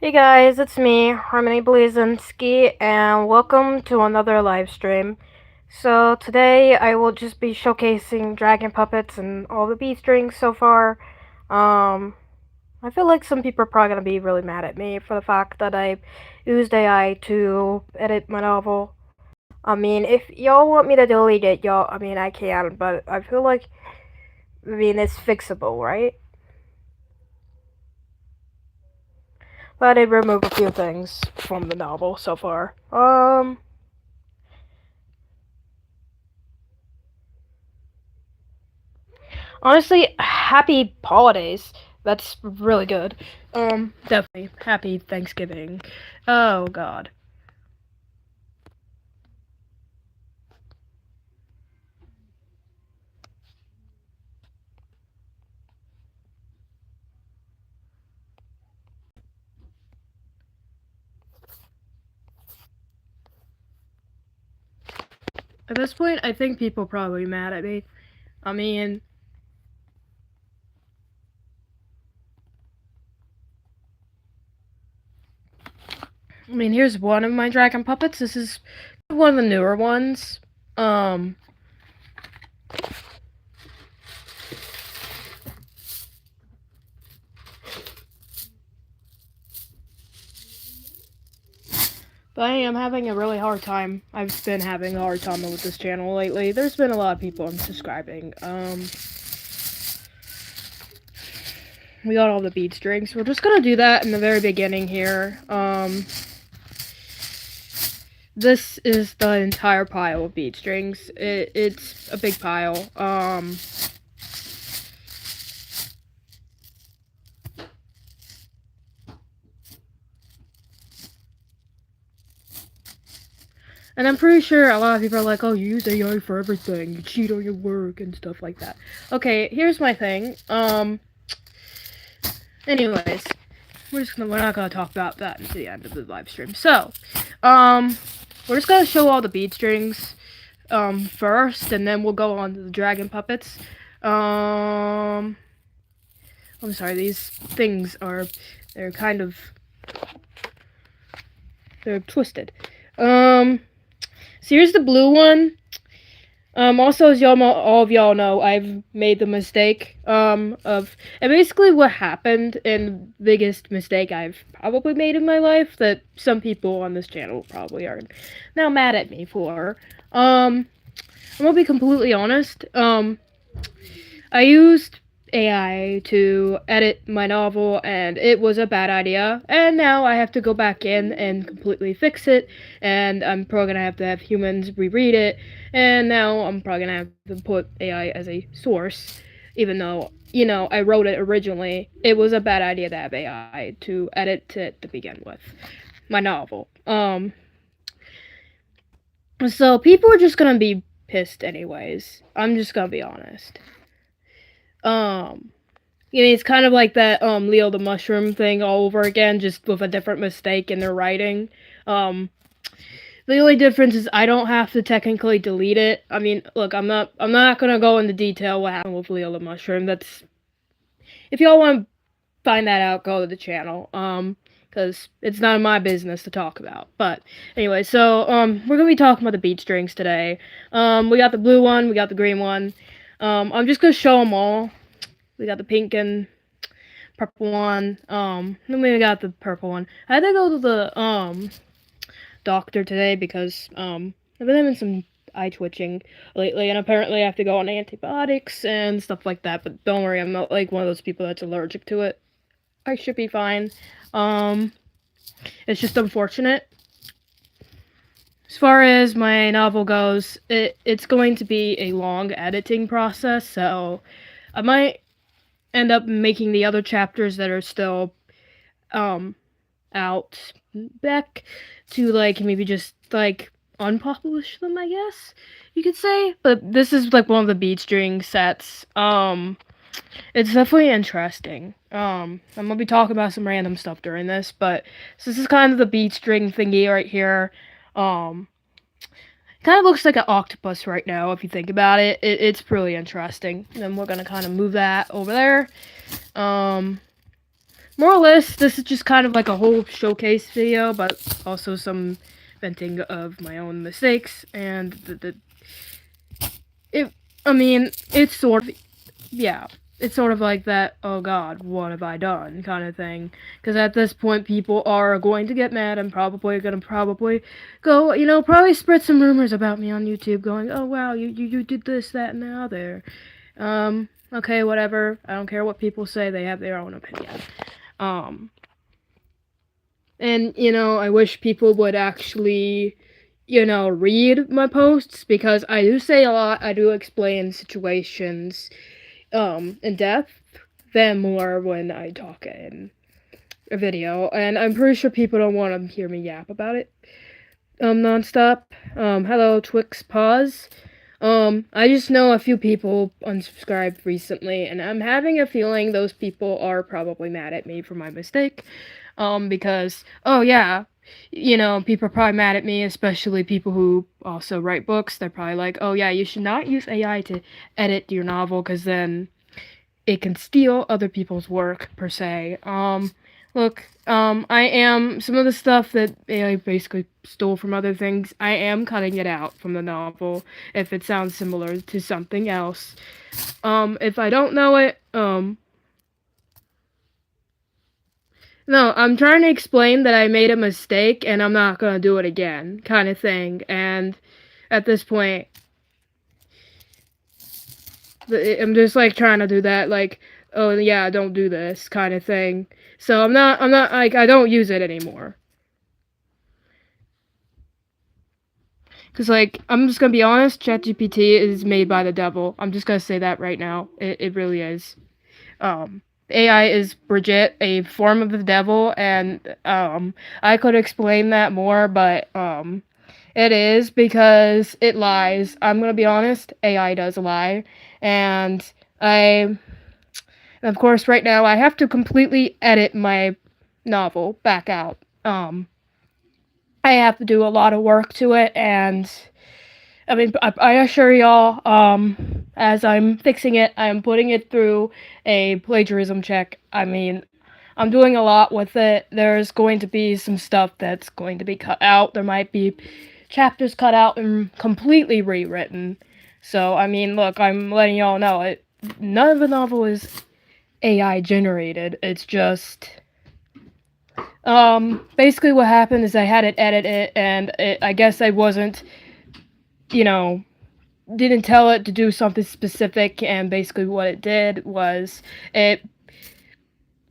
Hey guys, it's me, Harmony Blazinski, and welcome to another live stream. So today I will just be showcasing dragon puppets and all the bead strings so far. Um, I feel like some people are probably gonna be really mad at me for the fact that I used AI to edit my novel. I mean, if y'all want me to delete it, I can, but I feel like, it's fixable, right? But I remove a few things from the novel so far. Honestly, happy holidays. That's really good. Definitely happy Thanksgiving. Oh God. At this point, I think people are probably mad at me. I mean, here's one of my dragon puppets. This is one of the newer ones. Um, but I am having a really hard time. I've been having a hard time with this channel lately. There's been a lot of people unsubscribing. We got all the bead strings. We're just gonna do that in the very beginning here. This is the entire pile of bead strings. It's a big pile. And I'm pretty sure a lot of people are like, oh, you use AI for everything. You cheat on your work and stuff like that. Okay, here's my thing. Anyways, we're not gonna talk about that until the end of the live stream. So, we're just gonna show all the bead strings, first, and then we'll go on to the dragon puppets. I'm sorry, these things they're kind of, they're twisted. So here's the blue one. Also, as all of y'all know, I've made the mistake, and basically what happened, and the biggest mistake I've probably made in my life, that some people on this channel probably are now mad at me for. I'm gonna be completely honest. I used AI to edit my novel, and it was a bad idea. And now I have to go back in and completely fix it. And I'm probably gonna have to have humans reread it. And now I'm probably gonna have to put AI as a source, even though I wrote it originally. It was a bad idea to have AI to edit it to begin with. My novel. So people are just gonna be pissed anyways. I'm just gonna be honest. Um, it's kind of like that Leo the Mushroom thing all over again, just with a different mistake in their writing. Um, the only difference is I don't have to technically delete it. I mean, look, I'm not gonna go into detail what happened with Leo the Mushroom. That's, if y'all want to find that out, go to the channel. Because it's none of my business to talk about. But anyway, so we're gonna be talking about the bead strings today. We got the blue one, we got the green one. I'm just gonna show them all. We got the pink and purple one. Then we got the purple one. I had to go to the doctor today because I've been having some eye twitching lately, and apparently I have to go on antibiotics and stuff like that. But don't worry, I'm not like one of those people that's allergic to it. I should be fine. Um, it's just unfortunate. As far as my novel goes, it's going to be a long editing process, so I might end up making the other chapters that are still out back to like maybe just like unpublish them, I guess you could say. But this is like one of the bead string sets. It's definitely interesting. I'm gonna be talking about some random stuff during this, but so this is kind of the bead string thingy right here. Kind of looks like an octopus right now if you think about it. It's pretty interesting. And then we're gonna kind of move that over there. more or less, this is just kind of like a whole showcase video, but also some venting of my own mistakes and it. I mean, it's sort of yeah, it's sort of like that. Oh God, what have I done? Kind of thing. Because at this point, people are going to get mad and probably go, probably spread some rumors about me on YouTube, going, oh wow, you did this, that, and the other. Okay, whatever. I don't care what people say. They have their own opinion. Um, and I wish people would actually, read my posts because I do say a lot. I do explain situations, in depth than more when I talk in a video, and I'm pretty sure people don't want to hear me yap about it, nonstop. Hello, Twix Pause. I just know a few people unsubscribed recently, and I'm having a feeling those people are probably mad at me for my mistake. Because, oh yeah, people are probably mad at me, especially people who also write books. They're probably like, oh yeah, you should not use AI to edit your novel, because then it can steal other people's work, per se. Look, I am, some of the stuff that AI basically stole from other things, I am cutting it out from the novel if it sounds similar to something else. If I don't know it, no, I'm trying to explain that I made a mistake and I'm not gonna do it again, kind of thing, and at this point, I'm just like trying to do that, like, oh yeah, don't do this kind of thing. So I'm not like, I don't use it anymore. Cause like, I'm just gonna be honest, ChatGPT is made by the devil. I'm just gonna say that right now. It really is. AI is Bridget, a form of the devil, and I could explain that more, but it is because it lies. I'm gonna be honest, AI does lie, and I of course, right now I have to completely edit my novel back out. I have to do a lot of work to it, and I mean, I assure y'all, as I'm fixing it, I'm putting it through a plagiarism check. I mean, I'm doing a lot with it. There's going to be some stuff that's going to be cut out. There might be chapters cut out and completely rewritten. So, I mean, look, I'm letting y'all know, none of the novel is AI generated. It's just basically what happened is I had it edit it, and I guess I wasn't, you know, didn't tell it to do something specific, and basically what it did was it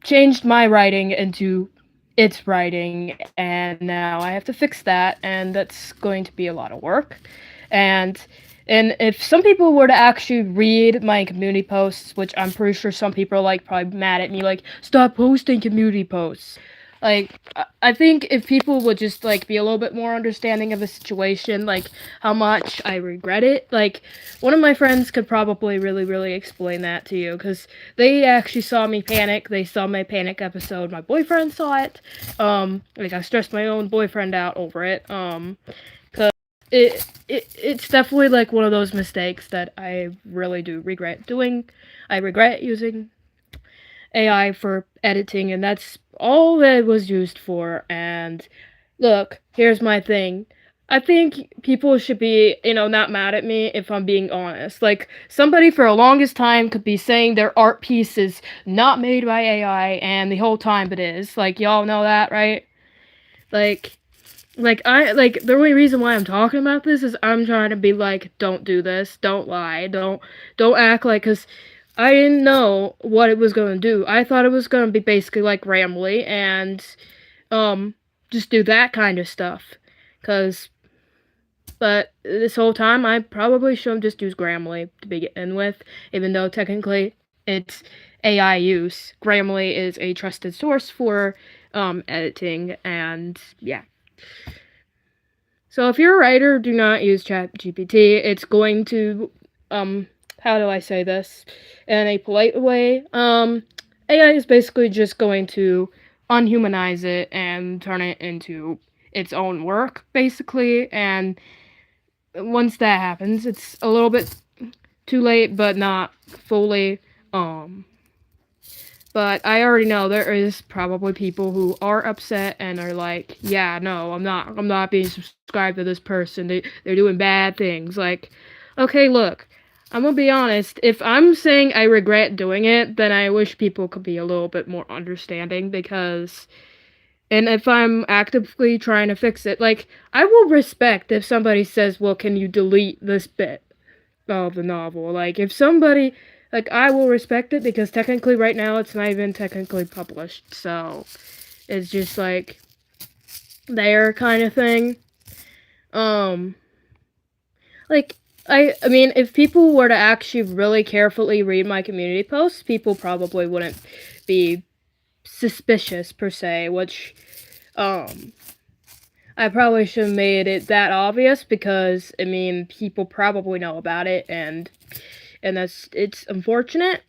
changed my writing into its writing, and now I have to fix that, and that's going to be a lot of work. And if some people were to actually read my community posts, which I'm pretty sure some people are like probably mad at me, like, stop posting community posts. Like, I think if people would just like be a little bit more understanding of the situation, like how much I regret it, like one of my friends could probably really explain that to you, because they actually saw me panic. They saw my panic episode. My boyfriend saw it. Like I stressed my own boyfriend out over it. It's definitely like one of those mistakes that I really do regret doing. I regret using AI for editing, and that's all that it was used for. And look, here's my thing. I think people should be, not mad at me if I'm being honest. Like, somebody for the longest time could be saying their art piece is not made by AI, and the whole time it is. Like, y'all know that, right? Like, the only reason why I'm talking about this is I'm trying to be like, don't do this, don't lie, don't act like, cause I didn't know what it was gonna do. I thought it was gonna be basically like Ramley and just do that kind of stuff, cause but this whole time I probably should have just used Grammarly to begin with, even though technically it's AI use. Grammarly is a trusted source for editing, and yeah. So if you're a writer, do not use ChatGPT. It's going to, how do I say this in a polite way? AI is basically just going to unhumanize it and turn it into its own work, basically. And once that happens, it's a little bit too late, but not fully. But I already know there is probably people who are upset and are like, yeah, no, I'm not being subscribed to this person. They're doing bad things. Like, okay, look, I'm gonna be honest. If I'm saying I regret doing it, then I wish people could be a little bit more understanding because, and if I'm actively trying to fix it, like, I will respect if somebody says, well, can you delete this bit of the novel? Like, if somebody, like, I will respect it because technically right now it's not even technically published, so it's just like there kind of thing. Um, like, I mean, if people were to actually really carefully read my community posts, people probably wouldn't be suspicious per se, which, um, I probably should have made it that obvious because, I mean, people probably know about it and it's unfortunate.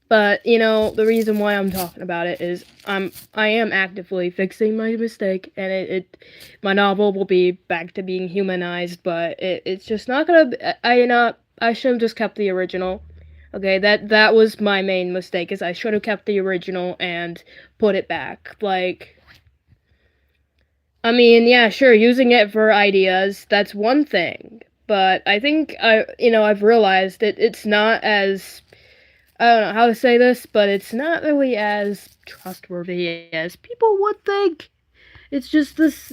But you know, the reason why I'm talking about it is I am actively fixing my mistake, and my novel will be back to being humanized, but it's just not gonna. I should have just kept the original. Okay, that was my main mistake. Is I should have kept the original and put it back. Like, I mean, yeah, sure, using it for ideas, that's one thing. But I think I've realized it's not as, I don't know how to say this, but it's not really as trustworthy as people would think. It's just this.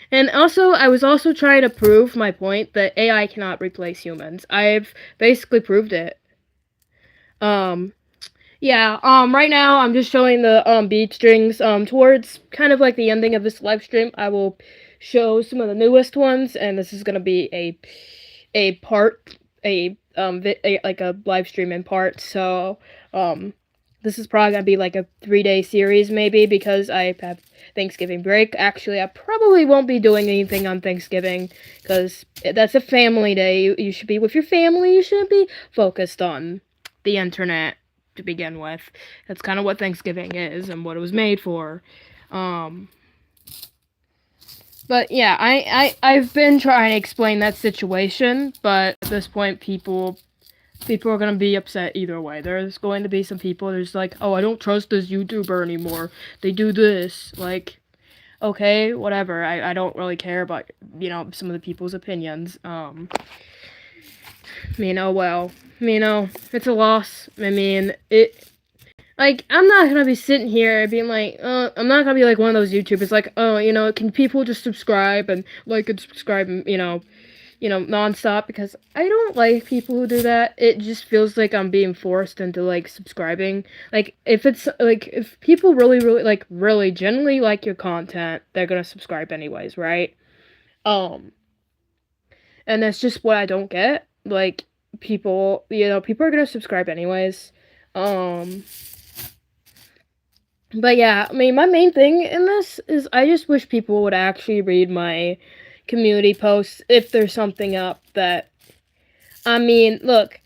And also, I was also trying to prove my point that AI cannot replace humans. I've basically proved it. Um, Yeah, right now I'm just showing the bead strings. Towards kind of like the ending of this live stream, I will show some of the newest ones, and this is gonna be a part, like a live stream in part. So, this is probably gonna be like a 3-day series maybe because I have Thanksgiving break. Actually, I probably won't be doing anything on Thanksgiving because that's a family day. You should be with your family. You shouldn't be focused on the internet to begin with. That's kind of what Thanksgiving is and what it was made for. Um, but yeah, I've been trying to explain that situation, but at this point, people are gonna be upset either way. There's going to be some people there's like, oh, I don't trust this YouTuber anymore. They do this. Like, okay, whatever. I don't really care about some of the people's opinions. Oh well. It's a loss. I mean, like, I'm not gonna be sitting here being like, I'm not gonna be like one of those YouTubers, like, oh, can people just subscribe and like and subscribe, and, nonstop, because I don't like people who do that. It just feels like I'm being forced into, like, subscribing. Like, if people really, really, like, really genuinely like your content, they're gonna subscribe anyways, right? Um, and that's just what I don't get. Like, people are gonna subscribe anyways. Um, But yeah, I mean, my main thing in this is I just wish people would actually read my community posts if there's something up that. I mean, look,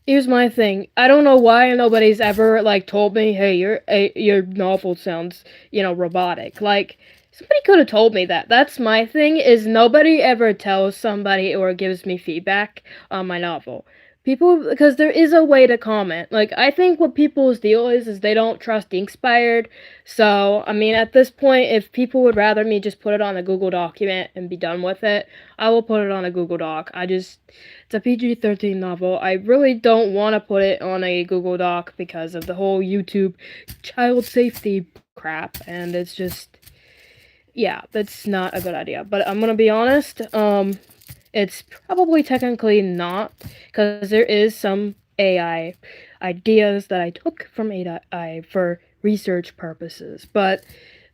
here's my thing. I don't know why nobody's ever like told me, "Hey, your novel sounds, robotic." Like, somebody could have told me that. That's my thing. Is nobody ever tells somebody or gives me feedback on my novel. People, because there is a way to comment. Like, I think what people's deal is they don't trust Inspired. So, I mean, at this point, if people would rather me just put it on a Google document and be done with it, I will put it on a Google Doc. It's a PG-13 novel. I really don't want to put it on a Google Doc because of the whole YouTube child safety crap, and it's just, yeah, that's not a good idea. But I'm gonna be honest, it's probably technically not, because there is some AI ideas that I took from AI for research purposes, but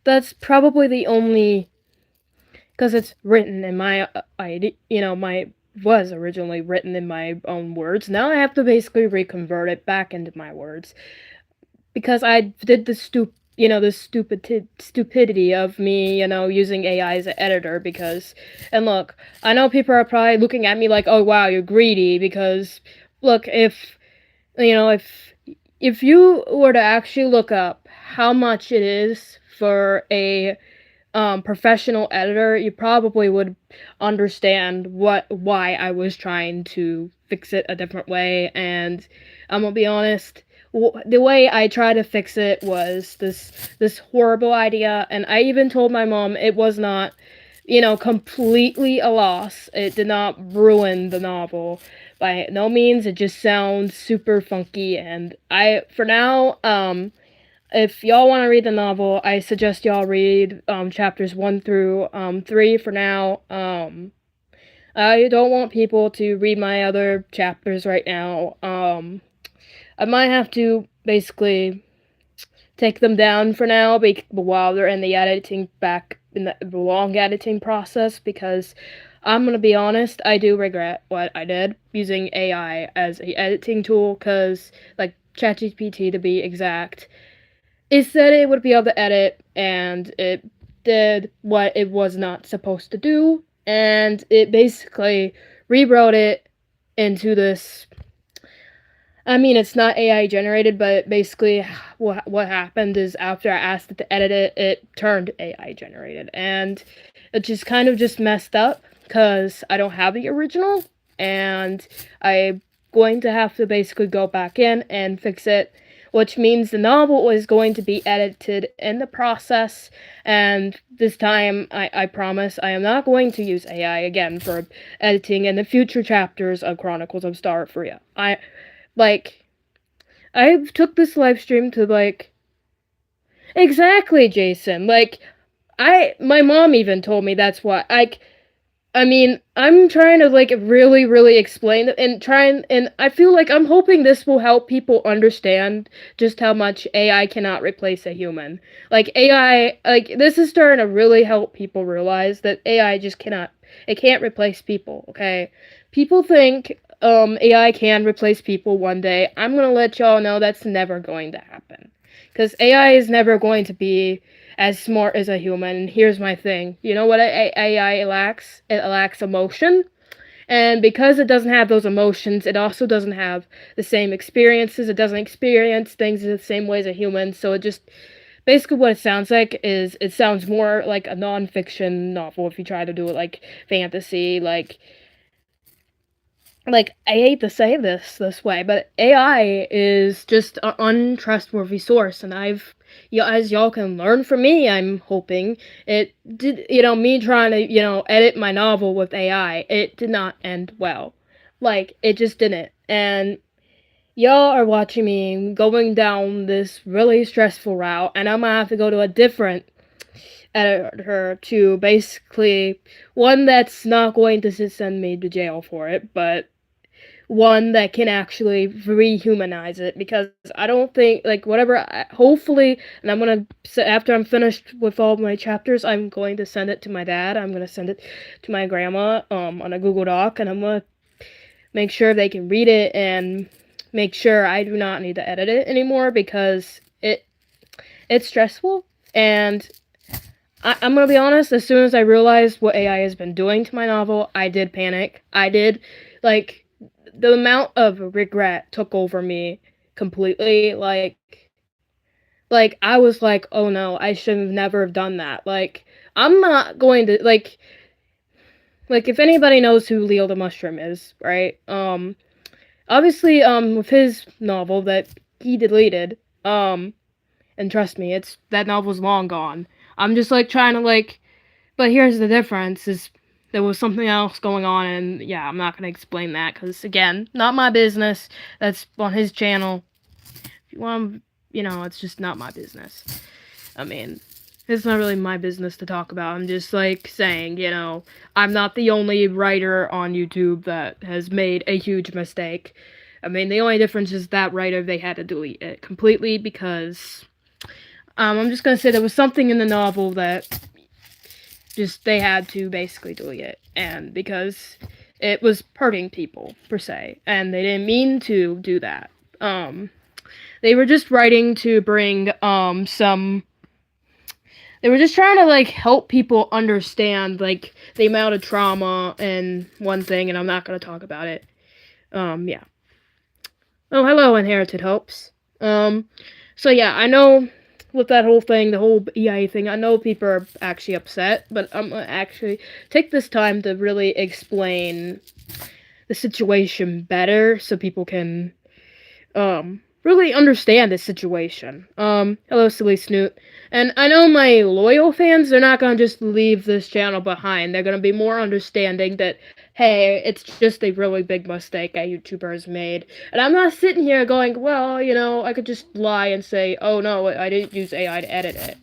that's probably the only, because it's written in my was originally written in my own words. Now I have to basically reconvert it back into my words because I did the stupidity of me, using AI as an editor because, and look, I know people are probably looking at me like, oh wow, you're greedy because, look, if you were to actually look up how much it is for a professional editor, you probably would understand why I was trying to fix it a different way, and I'm gonna be honest. The way I tried to fix it was this horrible idea, and I even told my mom it was not, completely a loss. It did not ruin the novel by no means. It just sounds super funky, and for now, if y'all want to read the novel, I suggest y'all read chapters 1 through 3 for now. I don't want people to read my other chapters right now. I might have to basically take them down for now while they're in the long editing process, because I'm gonna be honest, I do regret what I did using AI as a editing tool, because like ChatGPT to be exact, it said it would be able to edit, and it did what it was not supposed to do, and it basically rewrote it into this. I mean, it's not AI generated, but basically, what happened is after I asked it to edit it, it turned AI generated, and it just kind of just messed up because I don't have the original, and I'm going to have to basically go back in and fix it, which means the novel is going to be edited in the process, and this time, I promise, I am not going to use AI again for editing in the future chapters of Chronicles of Starfria. I took this live stream to, exactly, Jason. My mom even told me that's why. I mean, I'm trying to, really, really explain it and I feel like I'm hoping this will help people understand just how much AI cannot replace a human. This is starting to really help people realize that AI just it can't replace people, okay? People think, AI can replace people one day. I'm gonna let y'all know that's never going to happen. Because AI is never going to be as smart as a human. And here's my thing. You know what AI lacks? It lacks emotion. And because it doesn't have those emotions, it also doesn't have the same experiences. It doesn't experience things in the same way as a human. So it just, basically what it sounds like is, it sounds more like a non-fiction novel if you try to do it like fantasy, I hate to say this way, but AI is just an untrustworthy source, and as y'all can learn from me, I'm hoping, it did, me trying to, edit my novel with AI, it did not end well. It just didn't, and y'all are watching me going down this really stressful route, and I'm gonna have to go to a different editor to basically, one that's not going to send me to jail for it, but one that can actually rehumanize it, because I don't think, hopefully, and I'm gonna, after I'm finished with all my chapters, I'm going to send it to my dad, I'm gonna send it to my grandma, on a Google Doc, and I'm gonna make sure they can read it, and make sure I do not need to edit it anymore, because it's stressful, and I'm gonna be honest, as soon as I realized what AI has been doing to my novel, I did panic. The amount of regret took over me completely. I was like, oh no, I should have never have done that. I'm not going to, if anybody knows who Leo the Mushroom is, right? Obviously, with his novel that he deleted, and trust me, that novel's long gone. I'm just, trying to, but here's the difference, is there was something else going on, and yeah, I'm not gonna explain that, because, again, not my business. That's on his channel. If you want, it's just not my business. I mean, it's not really my business to talk about. I'm just, saying, I'm not the only writer on YouTube that has made a huge mistake. I mean, the only difference is that writer, they had to delete it completely, because, I'm just gonna say there was something in the novel that just, they had to basically delete it, and because it was hurting people, per se, and they didn't mean to do that. They were just writing to bring, they were just trying to, help people understand, the amount of trauma and one thing, and I'm not gonna talk about it. Yeah. Oh, hello, Inherited Hopes. So yeah, I know with that whole thing, the whole EIA thing, I know people are actually upset, but I'm gonna actually take this time to really explain the situation better so people can really understand the situation. Hello, Silly Snoot. And I know my loyal fans, they're not gonna just leave this channel behind. They're gonna be more understanding that, hey, it's just a really big mistake a YouTuber has made. And I'm not sitting here going, well, I could just lie and say, oh no, I didn't use AI to edit it.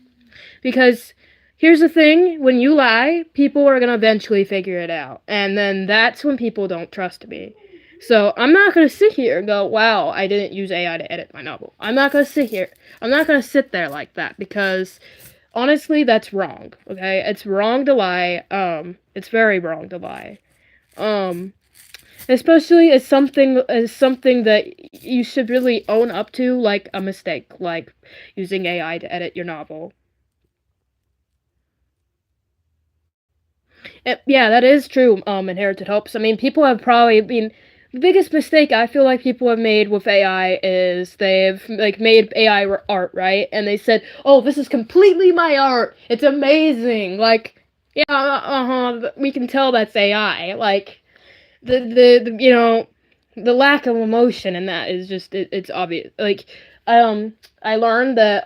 Because here's the thing, when you lie, people are gonna eventually figure it out. And then that's when people don't trust me. So I'm not gonna sit here and go, wow, I didn't use AI to edit my novel. I'm not gonna sit here. I'm not gonna sit there like that because honestly that's wrong. Okay? It's wrong to lie. It's very wrong to lie. Um Especially as something that you should really own up to, like a mistake, like using AI to edit your novel. Yeah, that is true. Inherited hopes. I mean, people have probably been the biggest mistake I feel like people have made with AI is they've like made AI art, right? And they said, "Oh, this is completely my art. It's amazing." Like, yeah, we can tell that's AI. Like, the lack of emotion in that is just it's obvious. Like, I learned that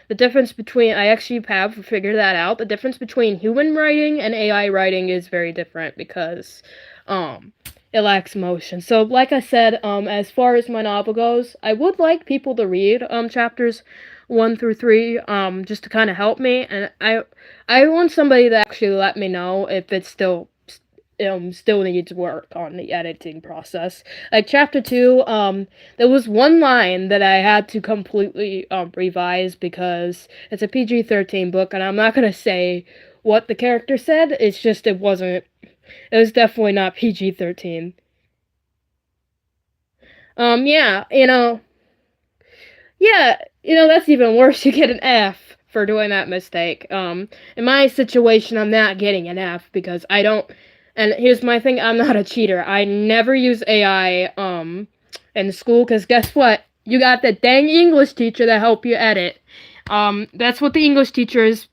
the difference between I actually have figured that out. The difference between human writing and AI writing is very different because um it lacks emotion. So like I said, as far as my novel goes, I would like people to read chapters 1 through 3 just to kind of help me, and I want somebody to actually let me know if it's still needs work on the editing process. Like chapter 2, there was one line that I had to completely revise because it's a PG-13 book, and I'm not gonna say what the character said. It's just it wasn't. It was definitely not PG-13. Yeah, yeah, that's even worse. You get an F for doing that mistake. In my situation, I'm not getting an F because I don't. And here's my thing: I'm not a cheater. I never use AI in school because guess what? You got that dang English teacher that help you edit. That's what the English teacher is.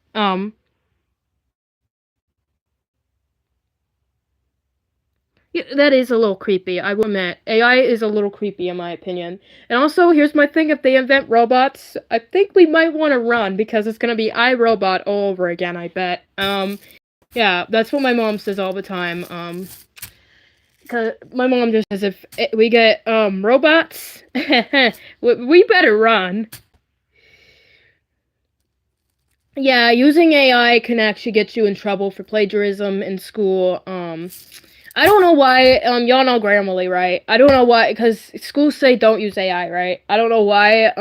Yeah, that is a little creepy, I will admit. AI is a little creepy in my opinion. And also, here's my thing, if they invent robots, I think we might want to run because it's gonna be iRobot all over again, I bet. Yeah, that's what my mom says all the time. Cause my mom just says if we get robots, we better run. Yeah, using AI can actually get you in trouble for plagiarism in school. I don't know why. Y'all know Grammarly, right? I don't know why, because schools say don't use AI, right? I don't know why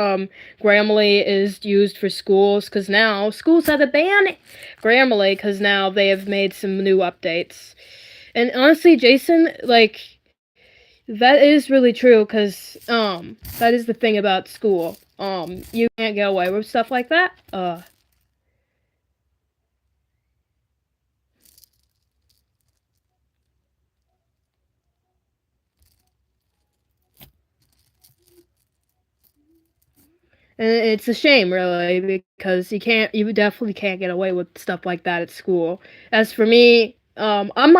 Grammarly is used for schools, because now schools have to ban Grammarly, because now they have made some new updates. And honestly, Jason, like, that is really true, because that is the thing about school. You can't get away with stuff like that. And it's a shame, really, because you definitely can't get away with stuff like that at school. As for me, I'm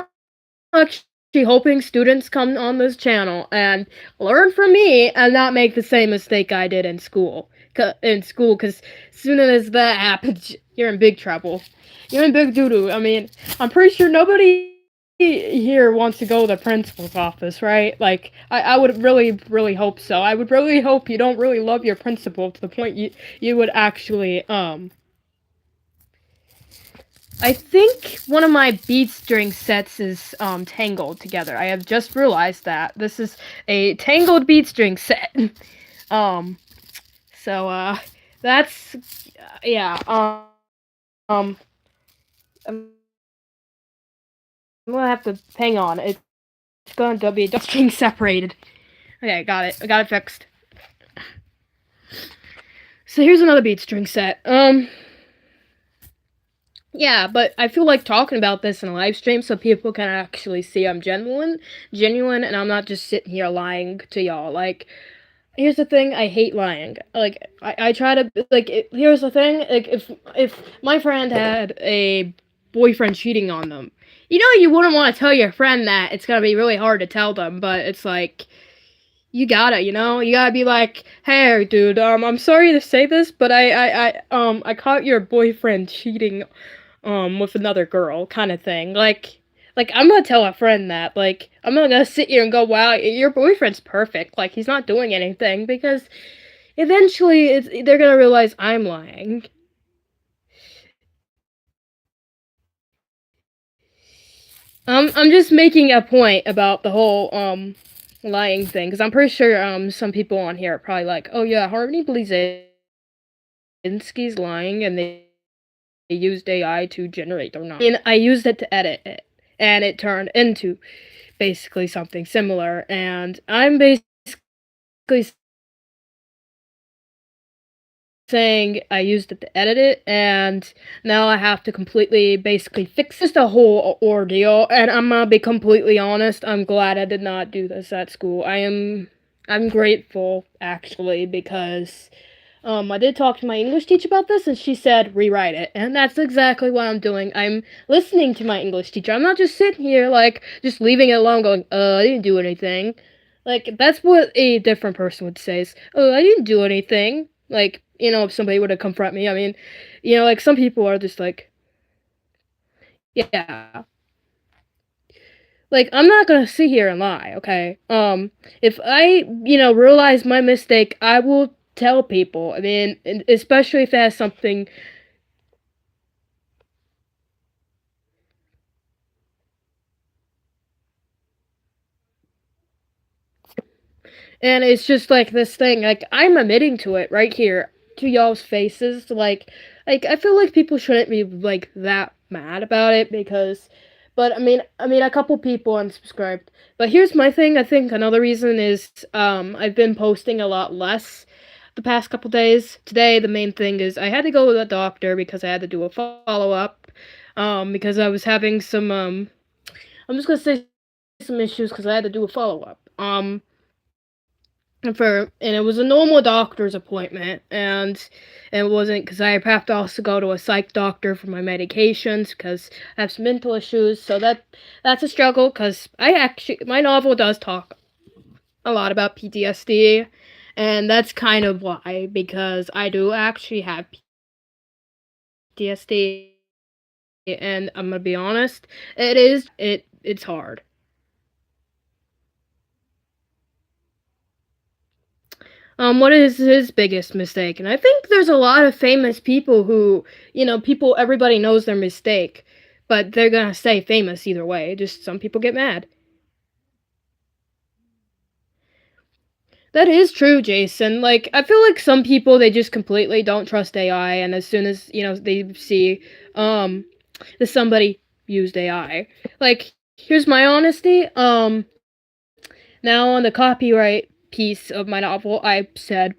actually hoping students come on this channel and learn from me and not make the same mistake I did in school. Because as soon as that happens, you're in big trouble. You're in big doo-doo. I mean, I'm pretty sure nobody here wants to go to the principal's office, right? Like, I would really, really hope so. I would really hope you don't really love your principal to the point you would actually, I think one of my beat string sets is tangled together. I have just realized that. This is a tangled beat string set. um so that's yeah. Um I'm gonna have to hang on. It's going to be just string separated. Okay, got it. I got it fixed. So here's another beat string set. Yeah, but I feel like talking about this in a live stream so people can actually see I'm genuine, and I'm not just sitting here lying to y'all. Like, here's the thing, I hate lying. Like, I try to, like, here's the thing, like, if my friend had a boyfriend cheating on them, you wouldn't want to tell your friend that. It's gonna be really hard to tell them, but it's like you gotta, you gotta be like, hey, dude, I'm sorry to say this, but I caught your boyfriend cheating, with another girl, kind of thing. Like I'm gonna tell a friend that. Like, I'm not gonna sit here and go, wow, your boyfriend's perfect. Like, he's not doing anything, because eventually they're gonna realize I'm lying. I'm just making a point about the whole lying thing, because I'm pretty sure some people on here are probably like, oh yeah, Harmony Blazinski's lying, and they used AI to generate their knowledge. And I used it to edit it, and it turned into basically something similar. And I'm basically saying I used it to edit it, and now I have to completely basically fix just a whole ordeal. And I'm gonna be completely honest, I'm glad I did not do this at school. I'm grateful, actually, because I did talk to my English teacher about this, and she said rewrite it, and that's exactly what I'm doing. I'm listening to my English teacher. I'm not just sitting here like just leaving it alone, going, I didn't do anything. Like, that's what a different person would say is, I didn't do anything. Like, if somebody were to confront me, I mean, like, some people are just like, yeah. Like, I'm not gonna sit here and lie, okay? If I, realize my mistake, I will tell people. I mean, especially if it has something. And it's just like this thing, like, I'm admitting to it right here to y'all's faces. Like I feel like people shouldn't be like that mad about it, because but I mean a couple people unsubscribed. But here's my thing, I think another reason is I've been posting a lot less the past couple days. Today the main thing is I had to go to the doctor because I had to do a follow up, because I was having some I'm just gonna say some issues because I had to do a follow up. And it was a normal doctor's appointment, and it wasn't because I have to also go to a psych doctor for my medications because I have some mental issues. So that's a struggle, because my novel does talk a lot about PTSD, and that's kind of why, because I do actually have PTSD, and I'm gonna be honest, it's hard. What is his biggest mistake? And I think there's a lot of famous people who, everybody knows their mistake, but they're gonna stay famous either way. Just some people get mad. That is true, Jason. Like, I feel like some people, they just completely don't trust AI, and as soon as, they see, that somebody used AI. Like, here's my honesty. Now on the copyright piece of my novel, I said,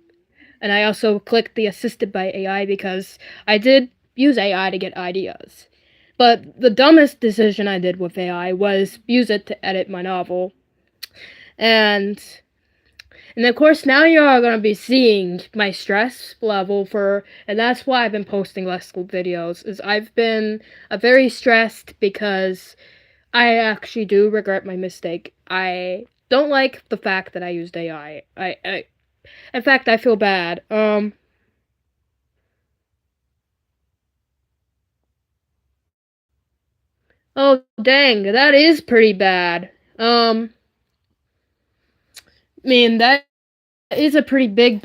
and I also clicked the assisted by AI because I did use AI to get ideas. But the dumbest decision I did with AI was use it to edit my novel. And of course now you're gonna be seeing my stress level and that's why I've been posting less videos, is I've been very stressed because I actually do regret my mistake. I don't like the fact that I used AI. In fact, I feel bad. Oh, dang, that is pretty bad. Man, that is a pretty big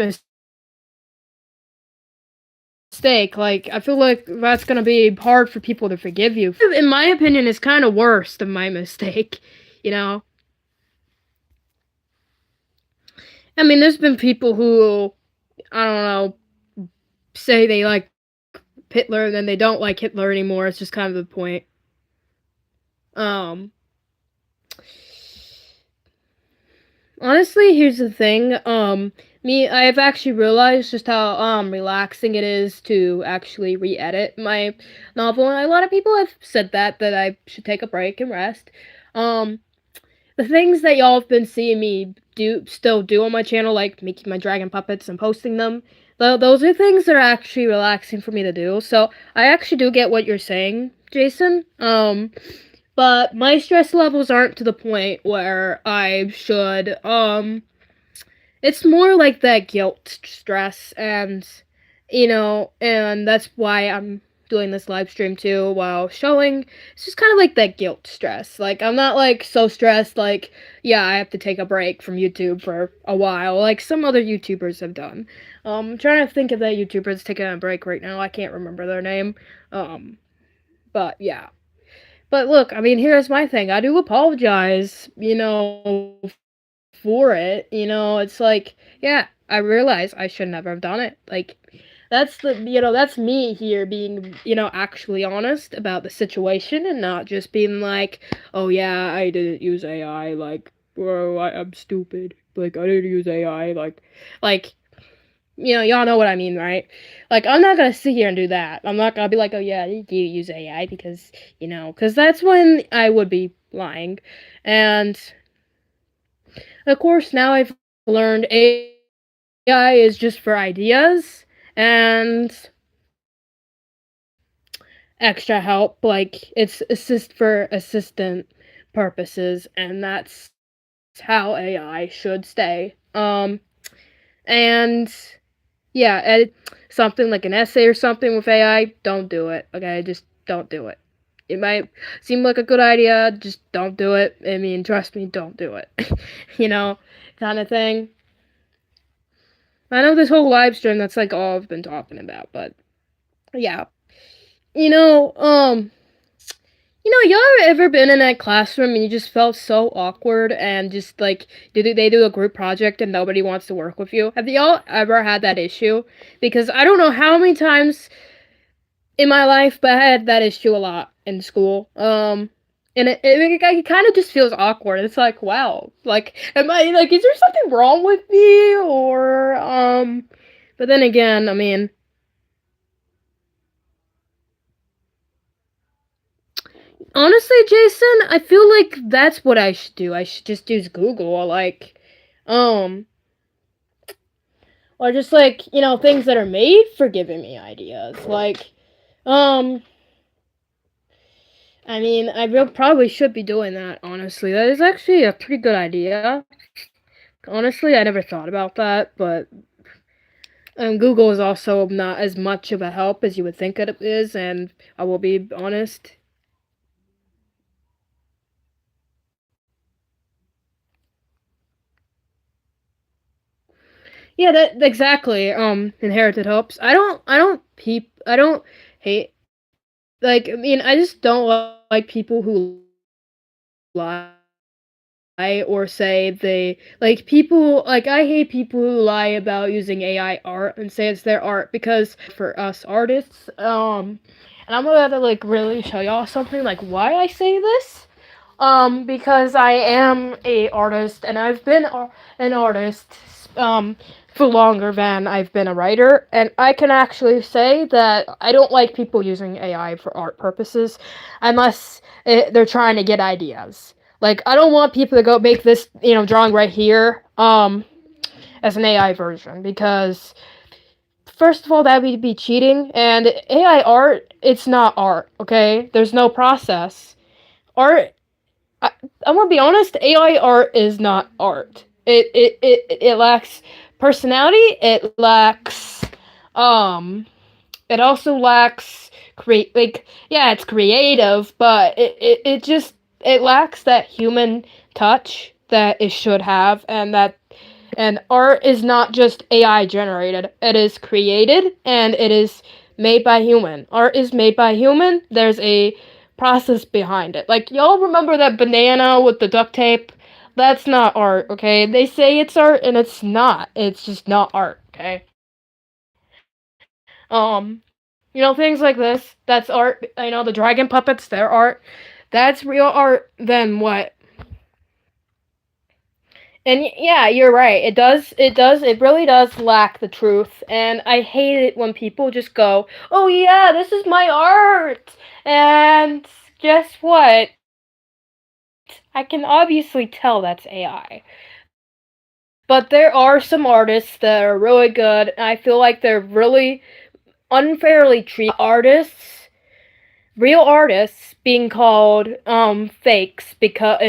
mistake. Like, I feel like that's gonna be hard for people to forgive you. In my opinion, it's kind of worse than my mistake, you know? I mean, there's been people who, I don't know, say they like Hitler and then they don't like Hitler anymore. It's just kind of the point. Um, Honestly, here's the thing. I've actually realized just how relaxing it is to actually re-edit my novel, and a lot of people have said that I should take a break and rest. Um, the things that y'all have been seeing me still do on my channel, like making my dragon puppets and posting them, those are things that are actually relaxing for me to do. So I actually do get what you're saying, Jason. but my stress levels aren't to the point where I should it's more like that guilt stress, and and that's why I'm doing this live stream too while showing. It's just kind of like that guilt stress. Like, I'm not like so stressed like, yeah, I have to take a break from YouTube for a while like some other YouTubers have done. I'm trying to think of that YouTuber's taking a break right now. I can't remember their name. um but yeah. But look, I mean, here's my thing. I do apologize, for it. It's like, yeah, I realize I should never have done it. Like, that's me here being, actually honest about the situation and not just being like, oh yeah, I didn't use AI. Like, bro, I'm stupid. Like, I didn't use AI. Like, y'all know what I mean, right? Like, I'm not gonna sit here and do that. I'm not gonna be like, oh yeah, you use AI because, because that's when I would be lying. And of course, now I've learned AI is just for ideas and extra help. Like, it's for assistant purposes, and that's how AI should stay. And yeah, edit something like an essay or something with AI, don't do it. Okay, just don't do it. It might seem like a good idea, just don't do it. I mean, trust me, don't do it. you know, kind of thing. I know this whole live stream, that's like all I've been talking about, but yeah. You know, um, y'all ever been in that classroom and you just felt so awkward and just like, did they do a group project and nobody wants to work with you? Have y'all ever had that issue? Because I don't know how many times in my life, but I had that issue a lot in school. And it kind of just feels awkward. It's like, wow, like, am I like, is there something wrong with me, or But then again, I mean, honestly, Jason, I feel like that's what I should do. I should just use Google, um, or just like things that are made for giving me ideas, like, um. I mean, probably should be doing that, honestly. That is actually a pretty good idea. Honestly, I never thought about that, but Google is also not as much of a help as you would think it is, and I will be honest. Yeah, that exactly. Inherited hopes. I don't hate. Like, I mean, I just don't like people who lie or say they like people like I hate people who lie about using AI art and say it's their art, because for us artists, and I'm gonna like really show y'all something like why I say this. Because I am a artist and I've been an artist um for longer than I've been a writer, and I can actually say that I don't like people using AI for art purposes unless they're trying to get ideas. Like, I don't want people to go make this, drawing right here, as an AI version, because first of all, that would be cheating, and AI art, it's not art, okay? There's no process. Art, I, I'm gonna be honest, AI art is not art. It lacks personality, it also lacks yeah, it's creative, but it just it lacks that human touch that it should have, and art is not just AI generated. It is created and it is made by human. Art is made by human. There's a process behind it. Like, y'all remember that banana with the duct tape? That's not art, okay? They say it's art and it's not. It's just not art, okay? Um, things like this, that's art. The dragon puppets, they're art. That's real art, then what? And yeah, you're right. It really does lack the truth. And I hate it when people just go, oh yeah, this is my art. And guess what? I can obviously tell that's AI. But there are some artists that are really good, and I feel like they're really unfairly treated. Artists real artists being called fakes because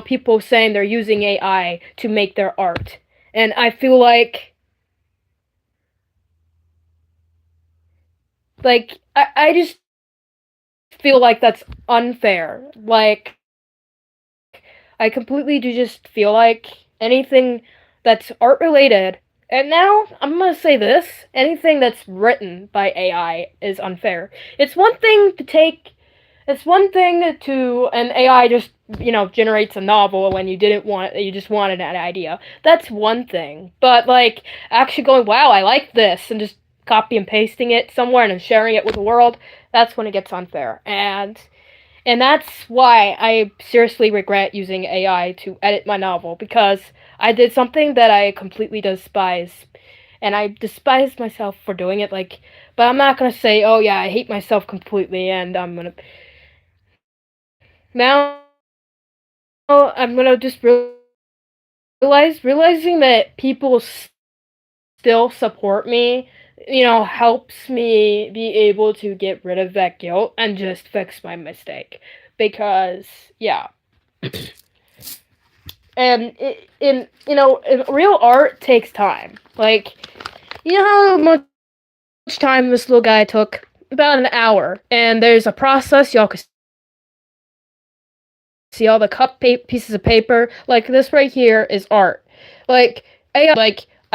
people saying they're using AI to make their art. And I feel I just feel like that's unfair. Like I completely do just feel like anything that's art related, and now I'm gonna say this, anything that's written by AI is unfair. It's one thing to take It's one thing to an AI just generates a novel when you just wanted an idea. That's one thing. But like actually going, wow, I like this, and just copy and pasting it somewhere and then sharing it with the world, that's when it gets unfair. And that's why I seriously regret using AI to edit my novel, because I did something that I completely despise, and I despise myself for doing it. But I'm not gonna say, oh yeah, I hate myself completely, and now I'm gonna just realizing that people still support me, helps me be able to get rid of that guilt and just fix my mistake. Because yeah, and real art takes time. You know how much time this little guy took? About an hour. And there's a process. Y'all can see all the pieces of paper. Like this right here is art. Like I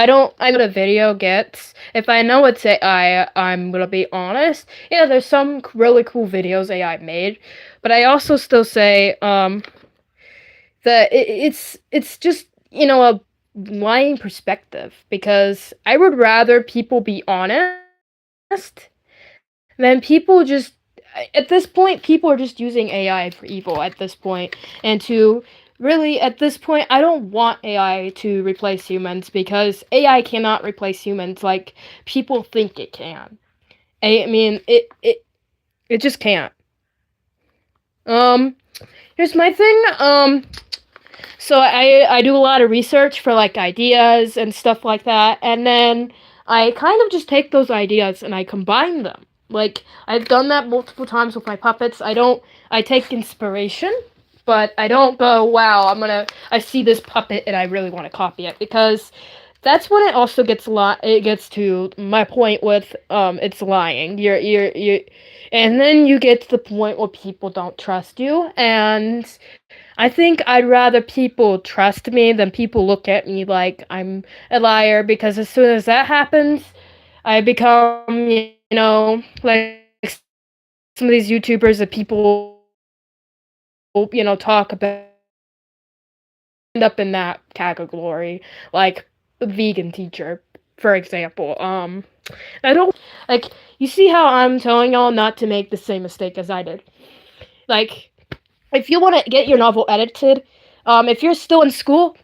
know what a video gets. If I know it's AI, I'm gonna be honest. Yeah, there's some really cool videos AI made, but I also still say that it's just a lying perspective, because I would rather people be honest than people just at this point people are just using AI for evil at this point. And to really at this point, I don't want AI to replace humans, because AI cannot replace humans like people think it can. I mean it just can't. Um Here's my thing. So I do a lot of research for like ideas and stuff like that, and then I kind of just take those ideas and I combine them. Like I've done that multiple times with my puppets. I take inspiration, but I don't go, wow, I see this puppet and I really want to copy it, because that's when it also gets it gets to my point with it's lying. You're and then you get to the point where people don't trust you, and I think I'd rather people trust me than people look at me like I'm a liar, because as soon as that happens, I become, like some of these YouTubers that people, talk about, end up in that category, like a vegan teacher, for example. I don't, like, you see how I'm telling y'all not to make the same mistake as I did. Like, if you want to get your novel edited, if you're still in school,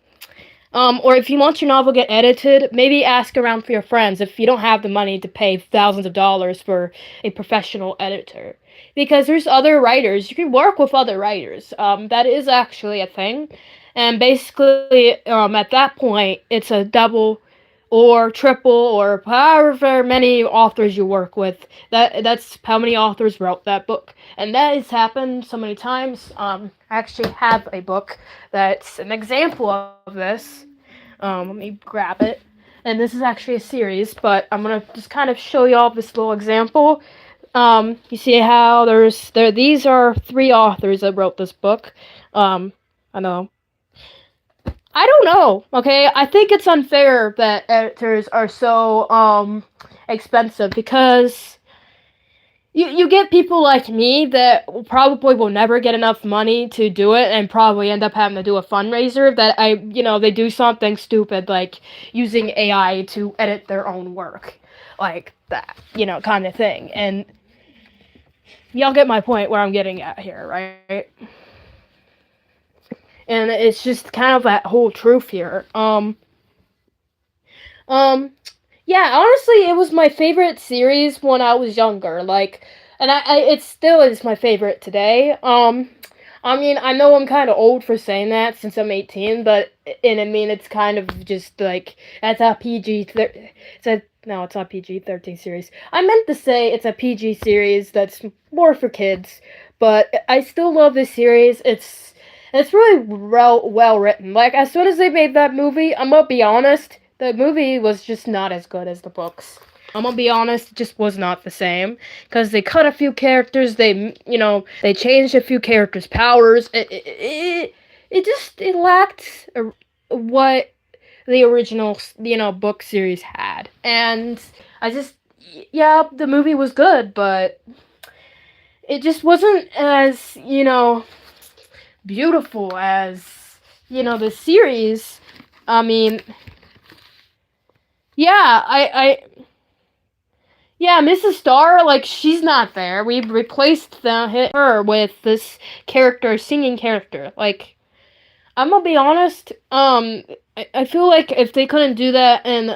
or if you want your novel get edited, maybe ask around for your friends if you don't have the money to pay thousands of dollars for a professional editor. Because there's other writers. You can work with other writers. That is actually a thing. And basically, at that point, it's a double or triple or however many authors you work with. That's how many authors wrote that book. And that has happened so many times. I actually have a book that's an example of this. Let me grab it. And this is actually a series, but I'm gonna just kind of show y'all this little example. You see how these are three authors that wrote this book. I know. I don't know. Okay, I think it's unfair that editors are so expensive, because you get people like me that probably will never get enough money to do it, and probably end up having to do a fundraiser that they do something stupid like using AI to edit their own work, like that, kind of thing. And y'all get my point where I'm getting at here, right? And it's just kind of that whole truth here. Um, yeah, honestly, it was my favorite series when I was younger. And it still is my favorite today. I mean, I know I'm kind of old for saying that since I'm 18, but and I mean, it's kind of just like it's a No, it's not PG-13 series. I meant to say it's a PG series that's more for kids, but I still love this series. It's really well written. Like as soon as they made that movie, I'm gonna be honest, the movie was just not as good as the books. I'm gonna be honest, it just was not the same because they cut a few characters. They changed a few characters' powers. It lacked what the original book series had, and I just yeah, the movie was good, but it just wasn't as beautiful as the series. I mean, yeah, yeah, Mrs. Star, like she's not there. We replaced her with this singing character. Like I'm gonna be honest. I feel like if they couldn't do that, and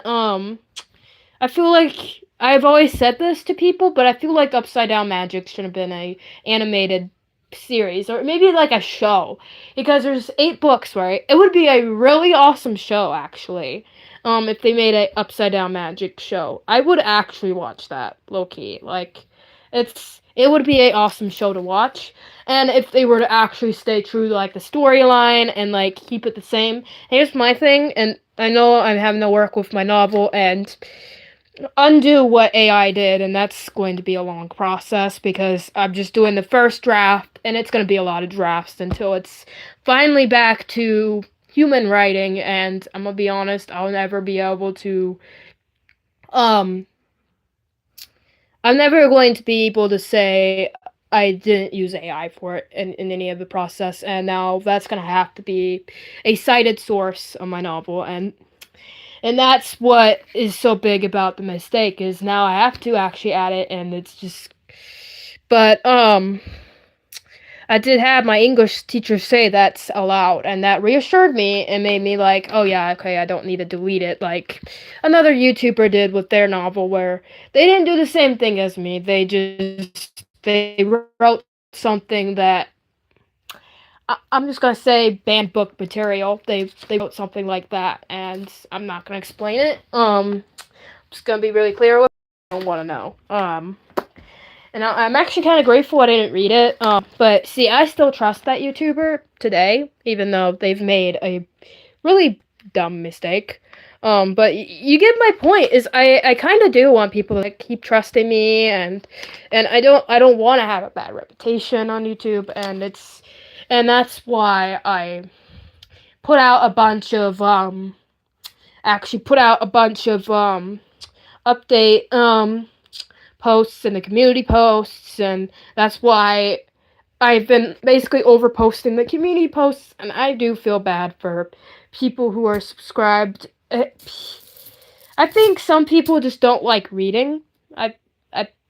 I feel like I've always said this to people, but I feel like Upside Down Magic should have been a animated series or maybe like a show because there's 8 books, right? It would be a really awesome show actually. If they made a Upside Down Magic show, I would actually watch that low key. Like, it would be a awesome show to watch. And if they were to actually stay true to like the storyline and like keep it the same. Here's my thing, and I know I'm having to work with my novel and undo what AI did, and that's going to be a long process because I'm just doing the first draft, and it's going to be a lot of drafts until it's finally back to human writing. And I'm gonna be honest, I'll never be able to um I'm never going to be able to say I didn't use AI for it in any of the process, and now that's gonna have to be a cited source on my novel. And that's what is so big about the mistake is now I have to actually add it, and it's just. But I did have my English teacher say that's allowed, and that reassured me and made me like, oh yeah, okay, I don't need to delete it like another YouTuber did with their novel, where they didn't do the same thing as me. They wrote something that I'm just gonna say banned book material. They wrote something like that, and I'm not gonna explain it. Just gonna be really clear with. I don't want to know. And I'm actually kind of grateful I didn't read it. But see, I still trust that YouTuber today, even though they've made a really dumb mistake. But you get my point. Is I kind of do want people to like, keep trusting me, and I don't want to have a bad reputation on YouTube, and that's why I put out a bunch of update posts in the community posts, and that's why I've been basically overposting the community posts, and I do feel bad for people who are subscribed. I think some people just don't like reading. I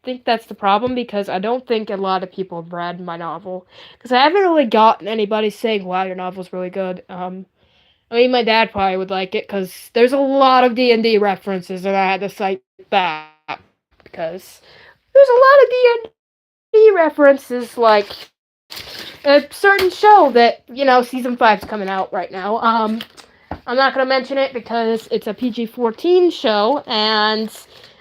think that's the problem because I don't think a lot of people have read my novel because I haven't really gotten anybody saying, "Wow, your novel's really good." I mean, my dad probably would like it because there's a lot of D&D references, and I had to cite that because there's a lot of D&D references, like a certain show that season 5's coming out right now. I'm not gonna mention it because it's a PG-14 show, and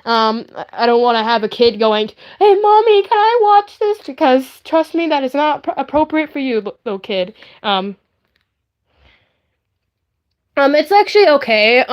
I don't want to have a kid going, "Hey, mommy, can I watch this?" Because trust me, that is not appropriate for you, little kid. It's actually okay.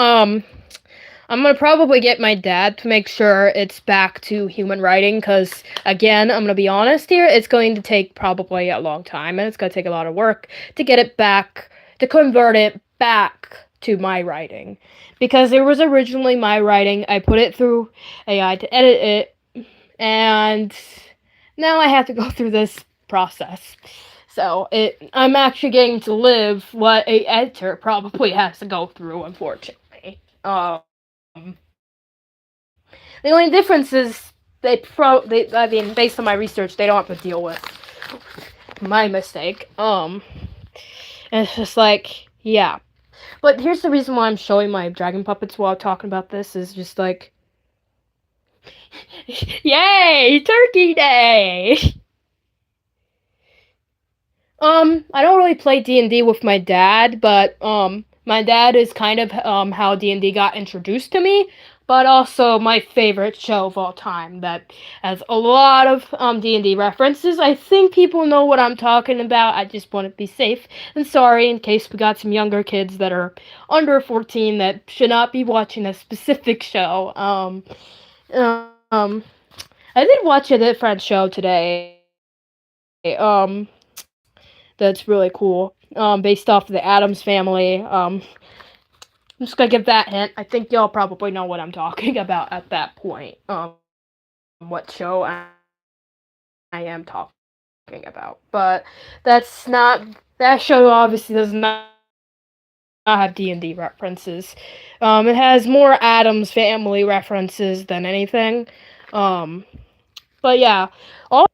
I'm gonna probably get my dad to make sure it's back to human writing, because, again, I'm gonna be honest here, it's going to take probably a long time, and it's gonna take a lot of work to get it back, to convert it back to my writing. Because it was originally my writing, I put it through AI to edit it, and now I have to go through this process. So I'm actually getting to live what a editor probably has to go through, unfortunately. The only difference is I mean, based on my research, they don't have to deal with my mistake. And it's just like, yeah. But here's the reason why I'm showing my dragon puppets while talking about this is just like, yay, Turkey Day! I don't really play D&D with my dad, but my dad is kind of how D&D got introduced to me. but also my favorite show of all time that has a lot of D&D references. I think people know what I'm talking about. I just want to be safe and sorry in case we got some younger kids that are under 14 that should not be watching a specific show. Um, I did watch a different show today. That's really cool. Based off of the Addams Family. I'm just gonna give that hint. I think y'all probably know what I'm talking about at that point. What show I am talking about. But that show obviously does not have D&D references. It has more Addams Family references than anything. Um, but yeah, all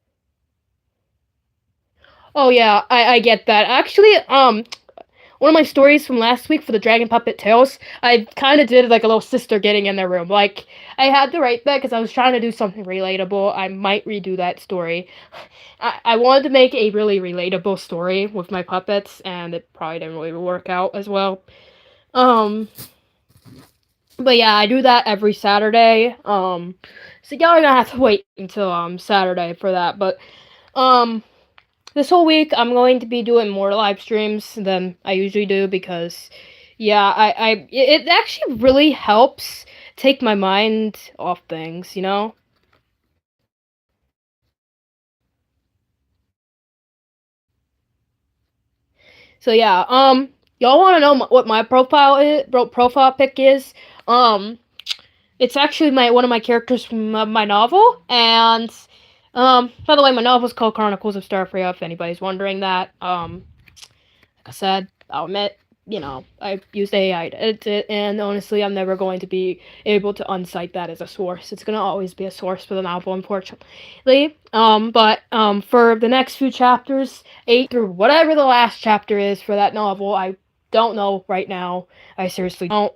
Oh yeah, I get that. Actually, one of my stories from last week for the Dragon Puppet Tales, I kind of did like a little sister getting in their room. Like I had to write that because I was trying to do something relatable. I might redo that story. I wanted to make a really relatable story with my puppets, and it probably didn't really work out as well. Um, but yeah, I do that every Saturday. So y'all are gonna have to wait until Saturday for that. But um this whole week I'm going to be doing more live streams than I usually do because yeah, it actually really helps take my mind off things, you know? So yeah, y'all want to know what my profile pic is? Um it's actually my one of my characters from my novel and by the way, my novel is called Chronicles of Starfree if anybody's wondering that. Like I said, I'll admit, I used AI to edit it, and honestly, I'm never going to be able to uncite that as a source. It's gonna always be a source for the novel, unfortunately. But for the next few chapters, 8 through whatever the last chapter is for that novel, I don't know right now. I seriously don't.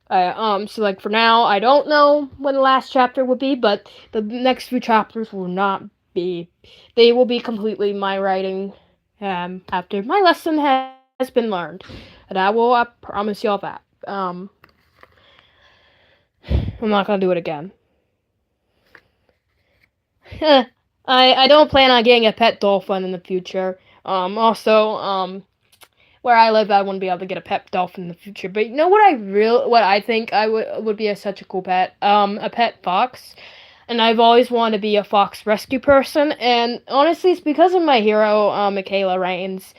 So like for now, I don't know when the last chapter will be, but the next few chapters will not be. They will be completely my writing. After my lesson has been learned, and I promise y'all that. I'm not gonna do it again. I don't plan on getting a pet dolphin in the future. Also, where I live, I wouldn't be able to get a pet dolphin in the future. But you know what I think I would be such a cool pet? A pet fox. And I've always wanted to be a fox rescue person. And honestly, it's because of my hero, Michaela Rains.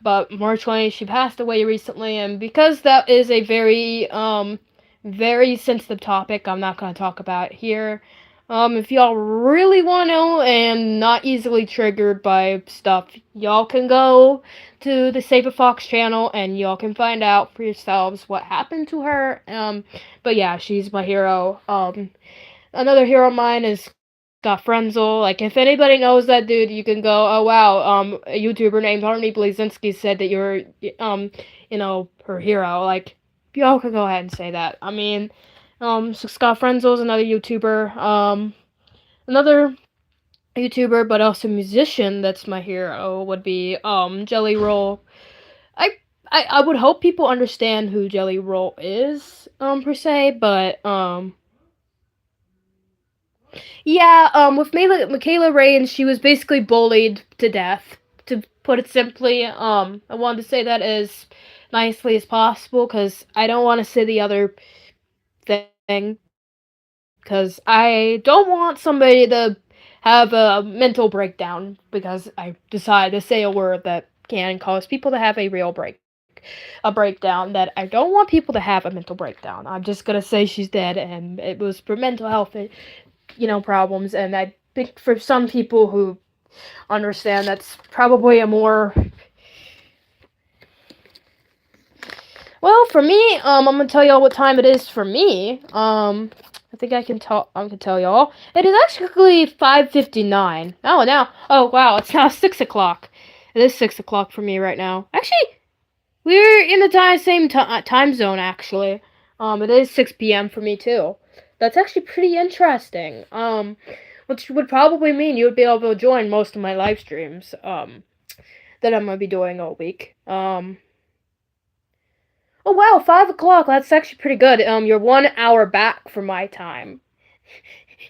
But unfortunately, she passed away recently, and because that is a very sensitive topic, I'm not going to talk about it here. If y'all really want to know and not easily triggered by stuff, y'all can go to the Save a Fox channel and y'all can find out for yourselves what happened to her. But yeah, she's my hero. Another hero of mine is Scott Frenzel. Like, if anybody knows that dude, you can go, oh wow, a YouTuber named Harmony Blazinski said that you're, her hero. Like, y'all can go ahead and say that. I mean, so Scott Frenzel is another YouTuber. Another YouTuber, but also musician that's my hero would be, Jelly Roll. I, I would hope people understand who Jelly Roll is, per se, but, yeah, with Michaela Ray, and she was basically bullied to death. To put it simply, I wanted to say that as nicely as possible because I don't want to say the other thing because I don't want somebody to have a mental breakdown because I decided to say a word that can cause people to have a breakdown that I don't want people to have a mental breakdown. I'm just gonna say she's dead and it was for mental health problems, and I think for some people who understand that's probably a more well for me. I'm gonna tell y'all what time it is for me. I think I can tell y'all. It is actually 5:59. Oh now. Oh wow, it's now 6 o'clock. It is 6 o'clock for me right now. Actually, we're in the same time zone. Actually, it is 6 p.m. for me too. That's actually pretty interesting. Which would probably mean you would be able to join most of my live streams. That I'm gonna be doing all week. Oh wow, 5 o'clock. That's actually pretty good. You're 1 hour back from my time.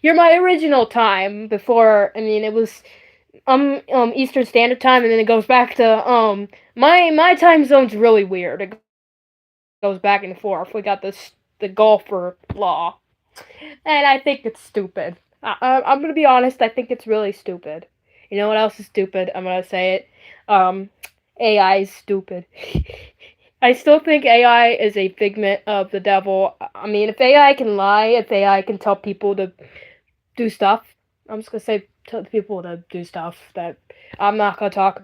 You're my original time before. I mean, it was Eastern Standard Time, and then it goes back to my time zone's really weird. It goes back and forth. We got the golfer law, and I think it's stupid. I'm gonna be honest. I think it's really stupid. You know what else is stupid? I'm gonna say it. Um, AI is stupid. I still think AI is a figment of the devil. I mean, if AI can lie, if AI can tell people to do stuff, I'm just gonna say tell people to do stuff that I'm not gonna talk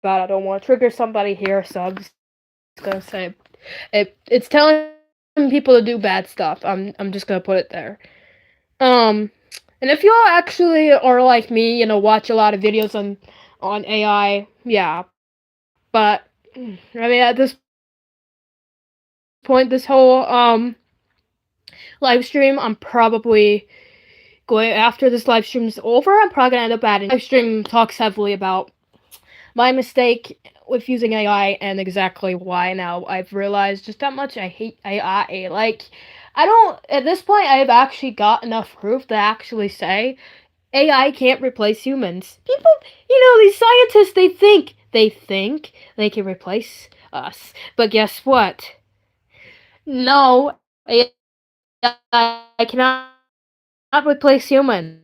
about. I don't want to trigger somebody here, so I'm just gonna say it's telling people to do bad stuff. I'm just gonna put it there. Um, and if y'all actually are like me, watch a lot of videos on AI, yeah. But I mean, at this point, this whole live stream, I'm probably going after this live stream's over. I'm probably gonna end up adding live stream talks heavily about my mistake with using AI and exactly why now I've realized just how much I hate AI. Like, I don't, at this point, I've actually got enough proof to actually say AI can't replace humans. People, these scientists, they think they can replace us. But guess what? No, AI cannot replace humans.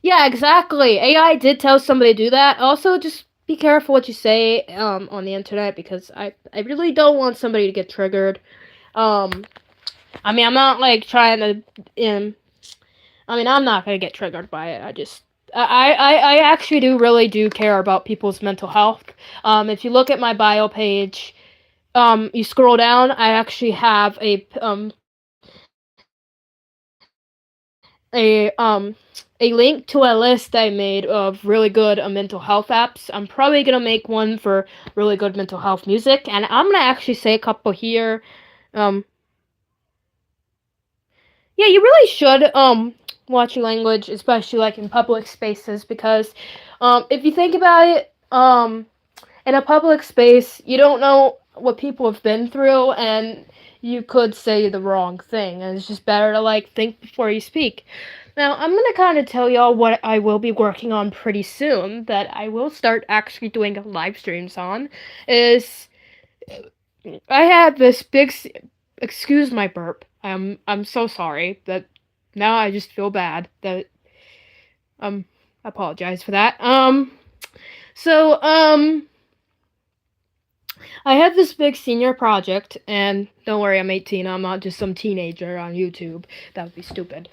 Yeah, exactly. AI did tell somebody to do that. Also, just be careful what you say on the internet because I really don't want somebody to get triggered. Um, I mean, I'm not like trying to. I mean, I'm not gonna get triggered by it. I actually really do care about people's mental health. If you look at my bio page, you scroll down, I actually have a a link to a list I made of really good mental health apps. I'm probably gonna make one for really good mental health music, and I'm gonna actually say a couple here. Um, yeah, you really should watch your language, especially like in public spaces, because if you think about it, in a public space, you don't know what people have been through, and you could say the wrong thing, and it's just better to like think before you speak. Now, I'm gonna kind of tell y'all what I will be working on pretty soon. That I will start actually doing live streams on. Is I had this big. Excuse my burp. I'm so sorry that. Now I just feel bad that I apologize for that. So I have this big senior project, and don't worry, I'm 18. I'm not just some teenager on YouTube. That would be stupid.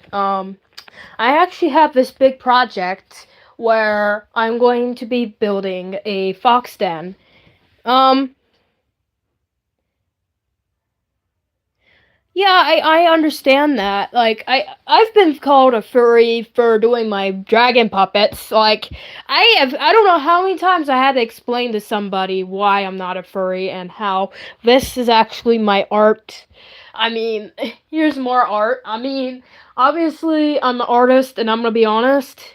I actually have this big project where I'm going to be building a fox den. Um, yeah, I understand that. Like, I've been called a furry for doing my dragon puppets. Like, I don't know how many times I had to explain to somebody why I'm not a furry and how this is actually my art. I mean, here's more art. I mean, obviously, I'm an artist, and I'm gonna be honest.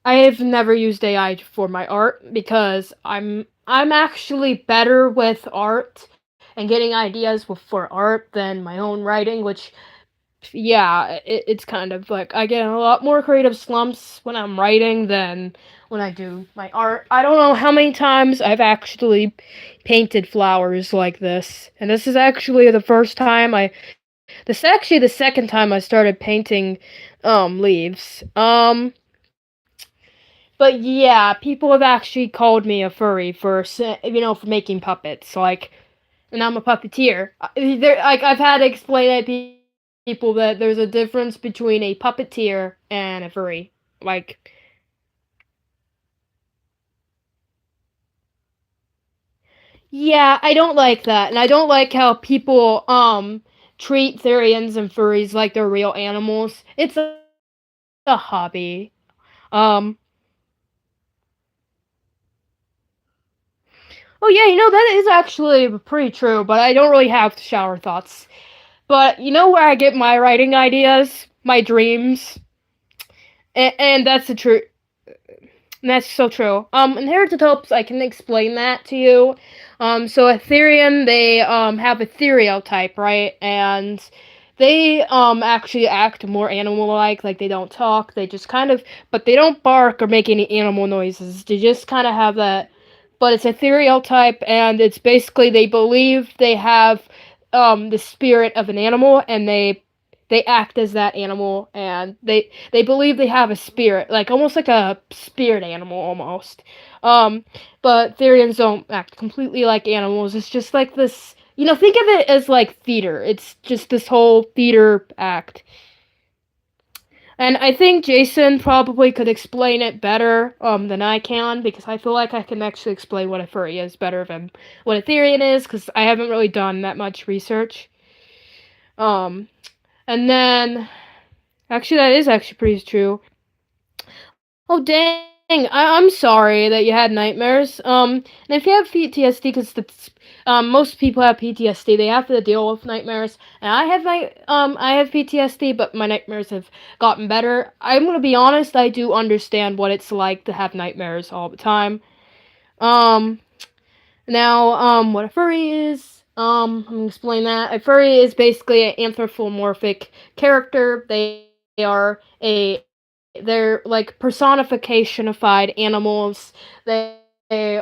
I've never used AI for my art because I'm actually better with art and getting ideas for art than my own writing, which yeah, it's kind of like I get a lot more creative slumps when I'm writing than when I do my art. I don't know how many times I've actually painted flowers like this. And this is actually the first time this is actually the second time I started painting leaves. But yeah, people have actually called me a furry for making puppets. Like, and I'm a puppeteer. Like, I've had to explain to people that there's a difference between a puppeteer and a furry. Like, yeah, I don't like that, and I don't like how people treat Therians and furries like they're real animals. It's a hobby. Um. Oh yeah, that is actually pretty true, but I don't really have shower thoughts. But you know where I get my writing ideas? My dreams. And that's the truth. And that's so true. Inherited hopes, I can explain that to you. So Ethereum, they have ethereal type, right? And they actually act more animal-like they don't talk. They just kind of, but they don't bark or make any animal noises. They just kind of have that. But it's ethereal type, and it's basically they believe they have the spirit of an animal, and they act as that animal, and they believe they have a spirit, like almost like a spirit animal almost. Um, but Therians don't act completely like animals. It's just like this. Think of it as like theater. It's just this whole theater act. And I think Jason probably could explain it better than I can, because I feel like I can actually explain what a furry is better than what a Therian is, because I haven't really done that much research. Um, and then actually, that is actually pretty true. Oh dang! I'm sorry that you had nightmares. And if you have PTSD, because most people have PTSD, they have to deal with nightmares. And I have PTSD, but my nightmares have gotten better. I'm gonna be honest, I do understand what it's like to have nightmares all the time. Um, Now, what a furry is. I'm gonna explain that. A furry is basically an anthropomorphic character. They're like personificationified animals. They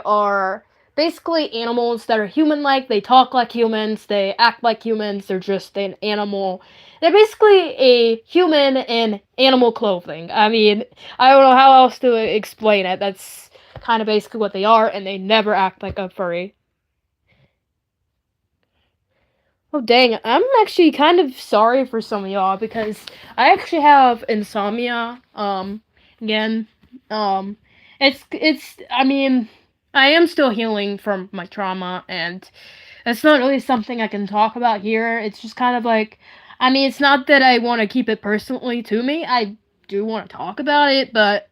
are basically animals that are human-like. They talk like humans. They act like humans. They're just an animal. They're basically a human in animal clothing. I mean, I don't know how else to explain it. That's kind of basically what they are, and they never act like a furry. Oh dang, I'm actually kind of sorry for some of y'all, because I actually have insomnia. Again, um, it's. I mean, I am still healing from my trauma, and that's not really something I can talk about here. It's just kind of like, I mean, it's not that I want to keep it personally to me. I do want to talk about it, but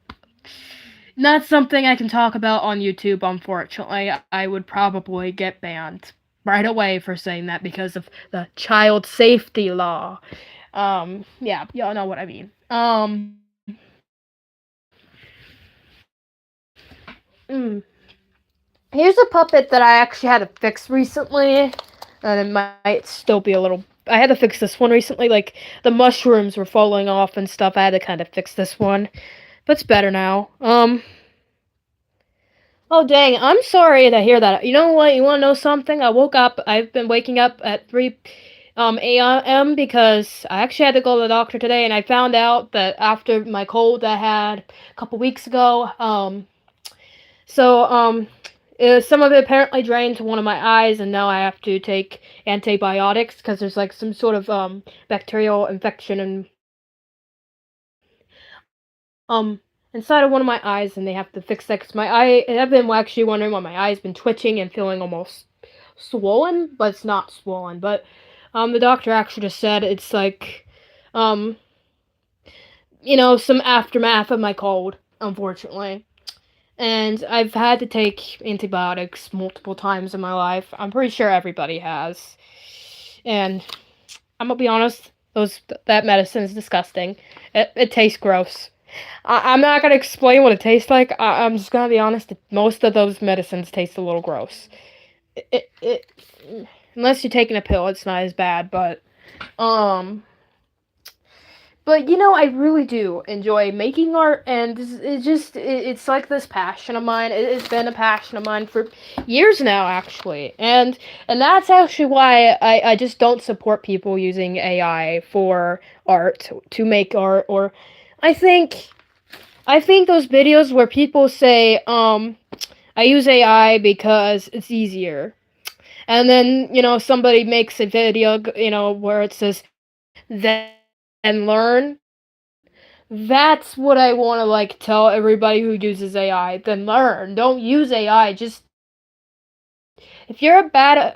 not something I can talk about on YouTube, unfortunately. I would probably get banned right away for saying that because of the child safety law. Yeah, y'all know what I mean. Mm. Here's a puppet that I actually had to fix recently, and it might still be a little. I had to fix this one recently. Like, the mushrooms were falling off and stuff. I had to kind of fix this one, but it's better now. Oh dang, I'm sorry to hear that. You know what? You want to know something? I've been waking up at 3 a.m. because I actually had to go to the doctor today, and I found out that after my cold I had a couple weeks ago, so some of it apparently drained to one of my eyes, and now I have to take antibiotics because there's like some sort of bacterial infection and um inside of one of my eyes, and they have to fix that because my eye. I've been actually wondering why my eye's been twitching and feeling almost swollen, but it's not swollen. But the doctor actually just said it's like um some aftermath of my cold, unfortunately. And I've had to take antibiotics multiple times in my life. I'm pretty sure everybody has. And I'm gonna be honest, that medicine is disgusting. It tastes gross. I'm not gonna explain what it tastes like. I'm just gonna be honest. Most of those medicines taste a little gross. It unless you're taking a pill, it's not as bad. Um, but I really do enjoy making art, and it's like this passion of mine. It's been a passion of mine for years now, actually, and that's actually why I just don't support people using AI for art to make art. Or I think I think those videos where people say, I use AI because it's easier. And then, somebody makes a video, where it says, then learn. That's what I want to, tell everybody who uses AI. Then learn. Don't use AI. Just, if you're a bad,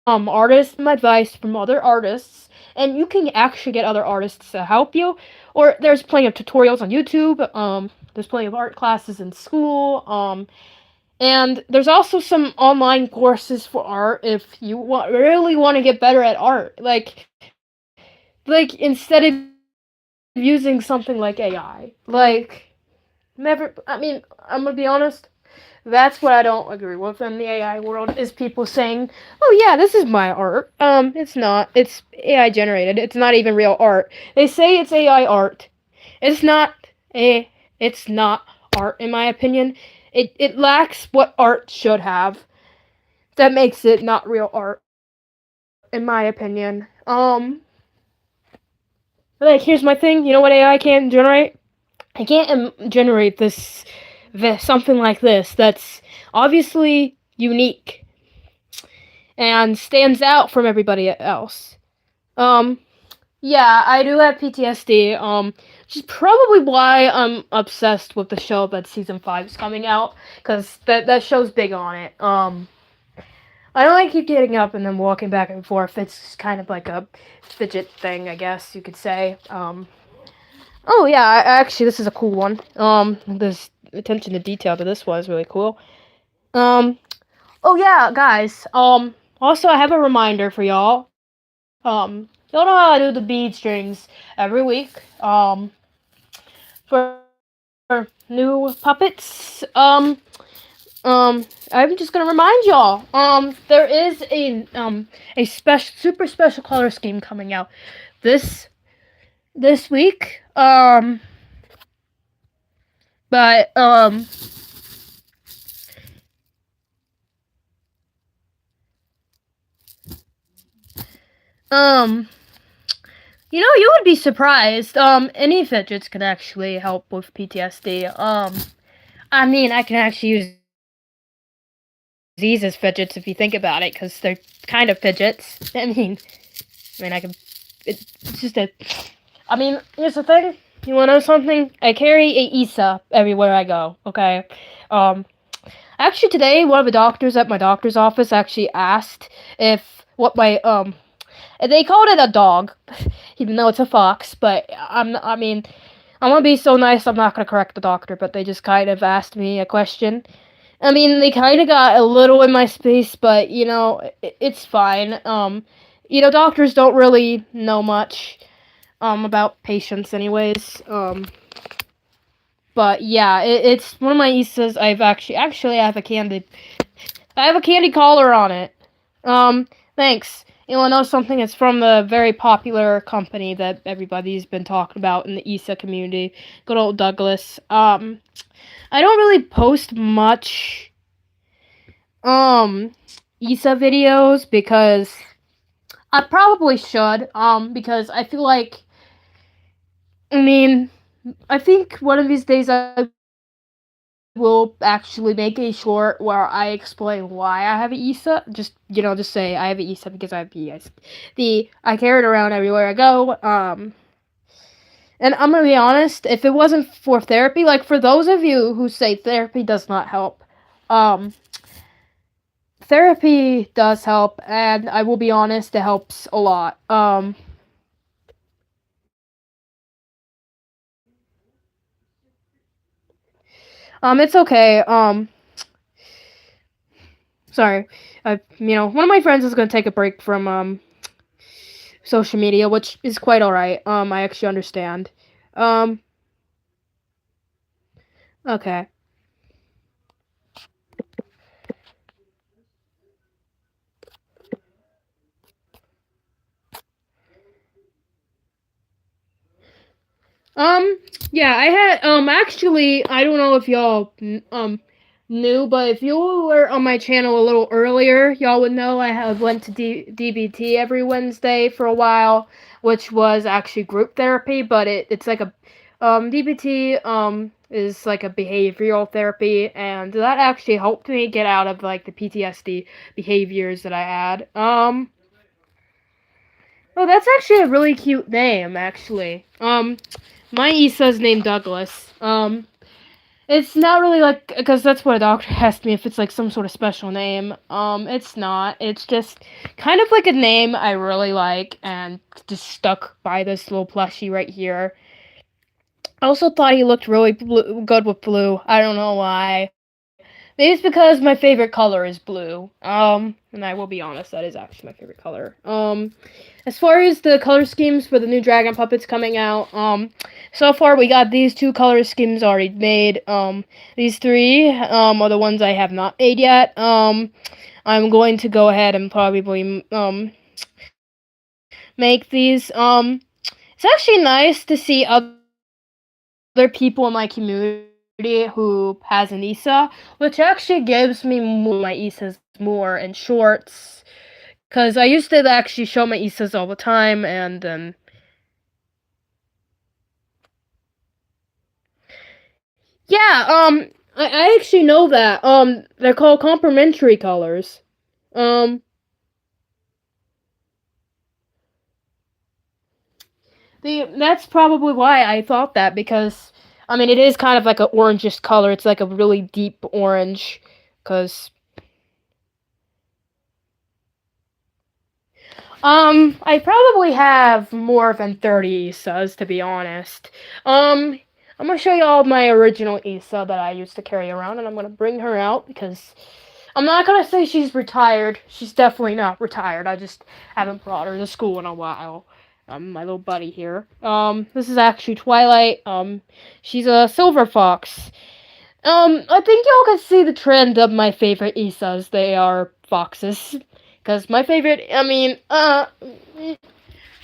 artist, some advice from other artists, and you can actually get other artists to help you. Or there's plenty of tutorials on YouTube. There's plenty of art classes in school. And there's also some online courses for art if you really want to get better at art. Like instead of using something like AI. never. I mean, I'm gonna be honest. That's what I don't agree with in the AI world is people saying, "Oh yeah, this is my art." It's not. It's AI generated. It's not even real art. They say it's AI art. It's not a. It's not art in my opinion. It lacks what art should have. That makes it not real art in my opinion. Like here's my thing. You know what AI can generate? I can't generate this something like this that's obviously unique and stands out from everybody else. Um, yeah, I do have PTSD. Which is probably why I'm obsessed with the show that season 5 is coming out, because that show's big on it. I don't like keep getting up and then walking back and forth. It's kind of like a fidget thing, I guess you could say. Oh yeah, actually, this is a cool one. This attention to detail to this was really cool. Um, oh yeah, guys. Also, I have a reminder for y'all. Y'all know how I do the bead strings every week. For new puppets. I'm just gonna remind y'all. There is a special, super special color scheme coming out this week. But um, you would be surprised. Any fidgets can actually help with PTSD. I mean, I can actually use these as fidgets if you think about it, because they're kind of fidgets. I mean, I can. It's just a. I mean, here's the thing. You wanna know something? I carry a ISA everywhere I go. Okay. Um. Actually, today one of the doctors at my doctor's office actually asked if what my they called it a dog, even though it's a fox. But I mean, I'm gonna be so nice. I'm not gonna correct the doctor, but they just kind of asked me a question. I mean, they kind of got a little in my space, but it's fine. Doctors don't really know much about patients, anyways. But yeah, it's one of my Isas. I have a candy collar on it. Thanks. You wanna know something? It's from a very popular company that everybody's been talking about in the ISA community. Good old Douglas. I don't really post much ISA videos because I probably should. Because I feel like, I mean, I think one of these days I will actually make a short where I explain why I have an ISA. Just say I have an ISA because I have PS. I carry it around everywhere I go. And I'm gonna be honest, if it wasn't for therapy, like for those of you who say therapy does not help, um, therapy does help, and I will be honest, it helps a lot. It's okay. Sorry. One of my friends is gonna take a break from social media, which is quite alright. I actually understand. Um, okay. Um, yeah, actually, I don't know if y'all, knew, but if you were on my channel a little earlier, y'all would know I have went to DBT every Wednesday for a while, which was actually group therapy, but it's like DBT, is like a behavioral therapy, and that actually helped me get out of, like, the PTSD behaviors that I had. Oh, that's actually a really cute name, actually. My Isa's named Douglas. It's not really like, because that's what a doctor asked me if it's like some sort of special name. It's not. It's just kind of like a name I really like and just stuck by this little plushie right here. I also thought he looked really good with blue. I don't know why. Maybe it's because my favorite color is blue. And I will be honest, that is actually my favorite color. As far as the color schemes for the new Dragon puppets coming out, so far we got these two color schemes already made. These three, are the ones I have not made yet. I'm going to go ahead and probably, make these. It's actually nice to see other people in my community who has an Issa, which actually gives me more my Issas more in shorts. Because I used to actually show my Issas all the time, and yeah, I actually know that. They're called complementary colors. Um, that's probably why I thought that because I mean it is kind of like an orangish color. It's like a really deep orange. Cause I probably have more than 30 Isas to be honest. I'm gonna show you all my original Isa that I used to carry around, and I'm gonna bring her out because I'm not gonna say she's retired. She's definitely not retired. I just haven't brought her to school in a while. My little buddy here. This is actually Twilight. She's a silver fox. I think y'all can see the trend of my favorite Isas. They are foxes. Cause my favorite, I mean,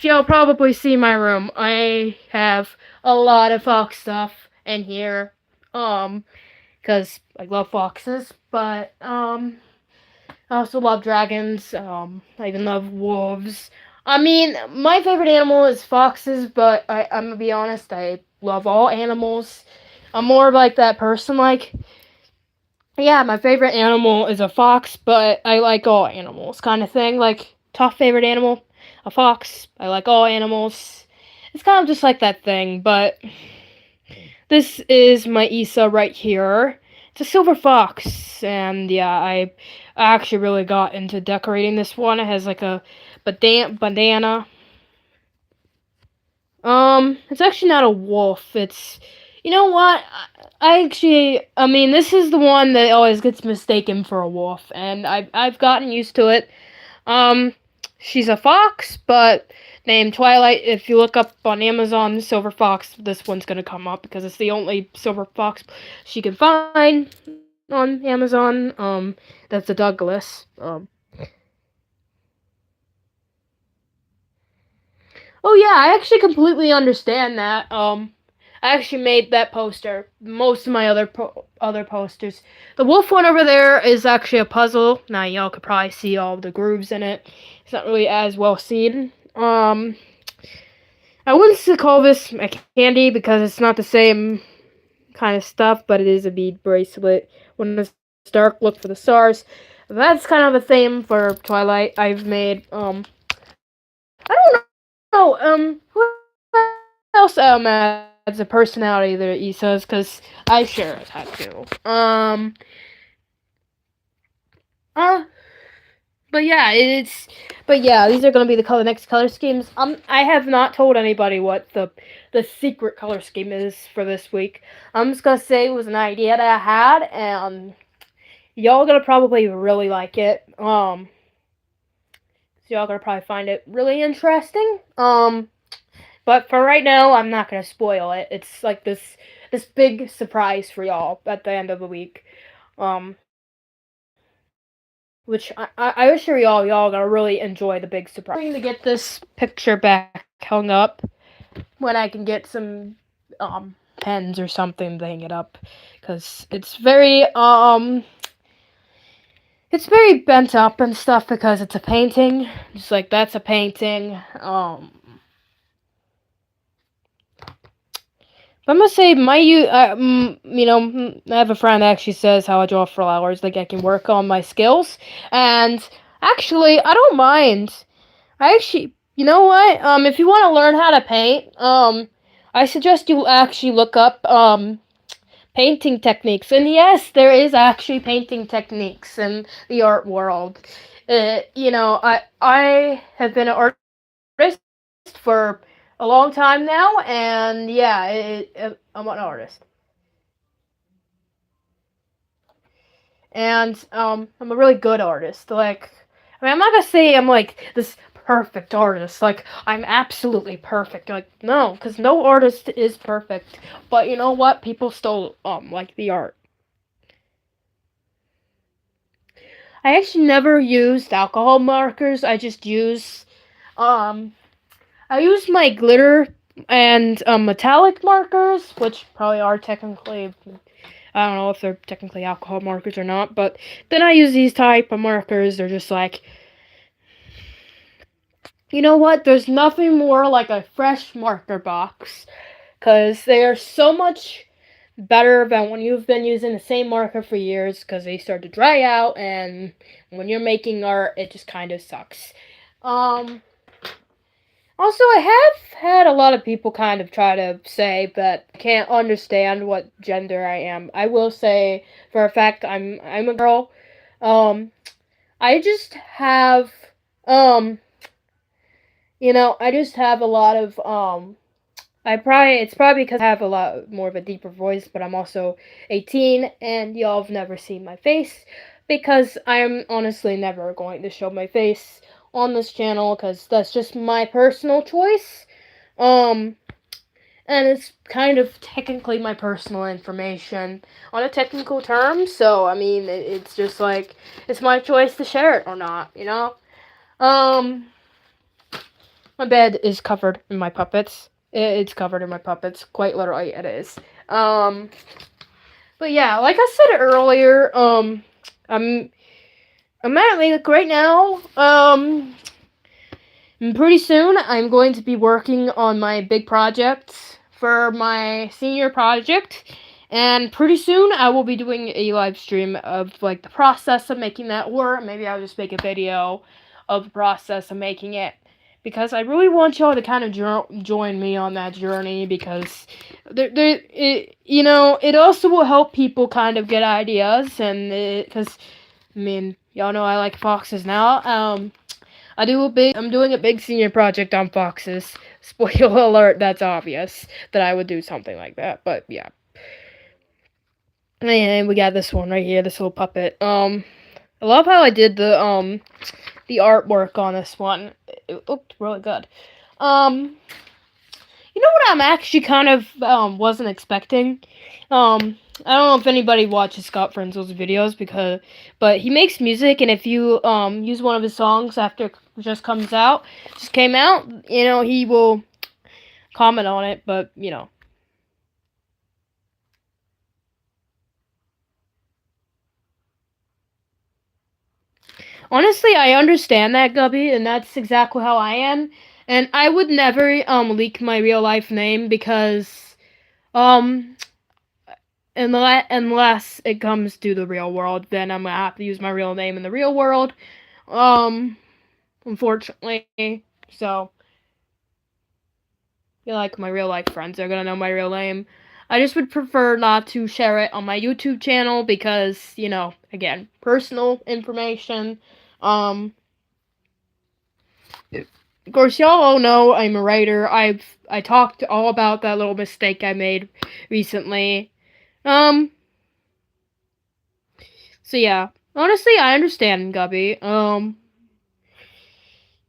you'll probably see my room. I have a lot of fox stuff in here. Cause I love foxes, but I also love dragons. I even love wolves. I mean, my favorite animal is foxes, but I'm gonna be honest, I love all animals. I'm more like that person, like, yeah, my favorite animal is a fox, but I like all animals, kind of thing. Like, top favorite animal, a fox. I like all animals. It's kind of just like that thing, but this is my Isa right here. It's a silver fox, and yeah, I actually really got into decorating this one. It has like a bandana. It's actually not a wolf. It's, you know what? I mean, this is the one that always gets mistaken for a wolf, and I've gotten used to it. Um, she's a fox, but named Twilight. If you look up on Amazon Silver Fox, this one's gonna come up because it's the only silver fox she can find on Amazon. That's a Douglas. Oh yeah, I actually completely understand that. I actually made that poster. Most of my other posters. The wolf one over there is actually a puzzle. Now y'all could probably see all the grooves in it. It's not really as well seen. I wouldn't call this a candy because it's not the same kind of stuff, but it is a bead bracelet. When it's dark, look for the stars. That's kind of a theme for Twilight. I've made I don't know who else adds a personality there, Issa's, because I share a tattoo. Uh, but yeah, these are gonna be the next color schemes. I have not told anybody what the secret color scheme is for this week. I'm just gonna say it was an idea that I had, and y'all gonna probably really like it. So y'all gonna probably find it really interesting. But for right now, I'm not gonna spoil it. It's like this big surprise for y'all at the end of the week. Um, which I assure y'all gonna really enjoy the big surprise. I'm going to get this picture back hung up when I can get some pens or something to hang it up, because it's very bent up and stuff because it's a painting. Just like that's a painting. I'm gonna say I have a friend that actually says how I draw flowers, like I can work on my skills, and actually, I don't mind. I actually, you know what? If you want to learn how to paint, I suggest you actually look up painting techniques. And yes, there is actually painting techniques in the art world. I have been an artist for a long time now, and yeah, I'm an artist. and I'm a really good artist. Like, I mean, I'm not gonna say I'm like this perfect artist. Like, I'm absolutely perfect. Like, no, because no artist is perfect. But you know what? People still like the art. I actually never used alcohol markers. Um I use my glitter and metallic markers, which probably are technically, I don't know if they're technically alcohol markers or not, but then I use these type of markers. They're just like, you know what? There's nothing more like a fresh marker box, because they are so much better than when you've been using the same marker for years, because they start to dry out, and when you're making art, it just kind of sucks. Um, Also, I have had a lot of people kind of try to say that I can't understand what gender I am. I will say for a fact I'm a girl. Um, I just have um, I just have a lot of it's probably because I have a lot more of a deeper voice, but I'm also 18 and y'all have never seen my face because I'm honestly never going to show my face on this channel because that's just my personal choice. Um, and it's kind of technically my personal information on a technical term, so I mean, it's just like, it's my choice to share it or not, you know? Um, my bed is covered in my puppets. It's covered in my puppets, quite literally it is. Um, but yeah, like I said earlier, I'm, I'm at, like, right now, pretty soon, I'm going to be working on my big project for my senior project, and pretty soon I will be doing a live stream of like the process of making that, or maybe I'll just make a video of the process of making it, because I really want y'all to kind of join me on that journey, because it also will help people kind of get ideas, and because I mean, y'all know I like foxes now. I'm doing a big senior project on foxes. Spoiler alert, that's obvious that I would do something like that, but yeah. And we got this one right here, this little puppet. I love how I did the artwork on this one. It looked really good. Um, you know what I'm actually kind of wasn't expecting? I don't know if anybody watches Scott Frenzel's videos, but he makes music, and if you use one of his songs after it just came out, he will comment on it, but honestly, I understand that, Gubby, and that's exactly how I am. And I would never leak my real life name, because um unless it comes to the real world, then I'm gonna have to use my real name in the real world. Um, Unfortunately, so I feel like my real life friends are gonna know my real name. I just would prefer not to share it on my YouTube channel because, again, personal information. Um, of course, y'all all know I'm a writer. I talked all about that little mistake I made recently. Um, so yeah, honestly, I understand, Gubby.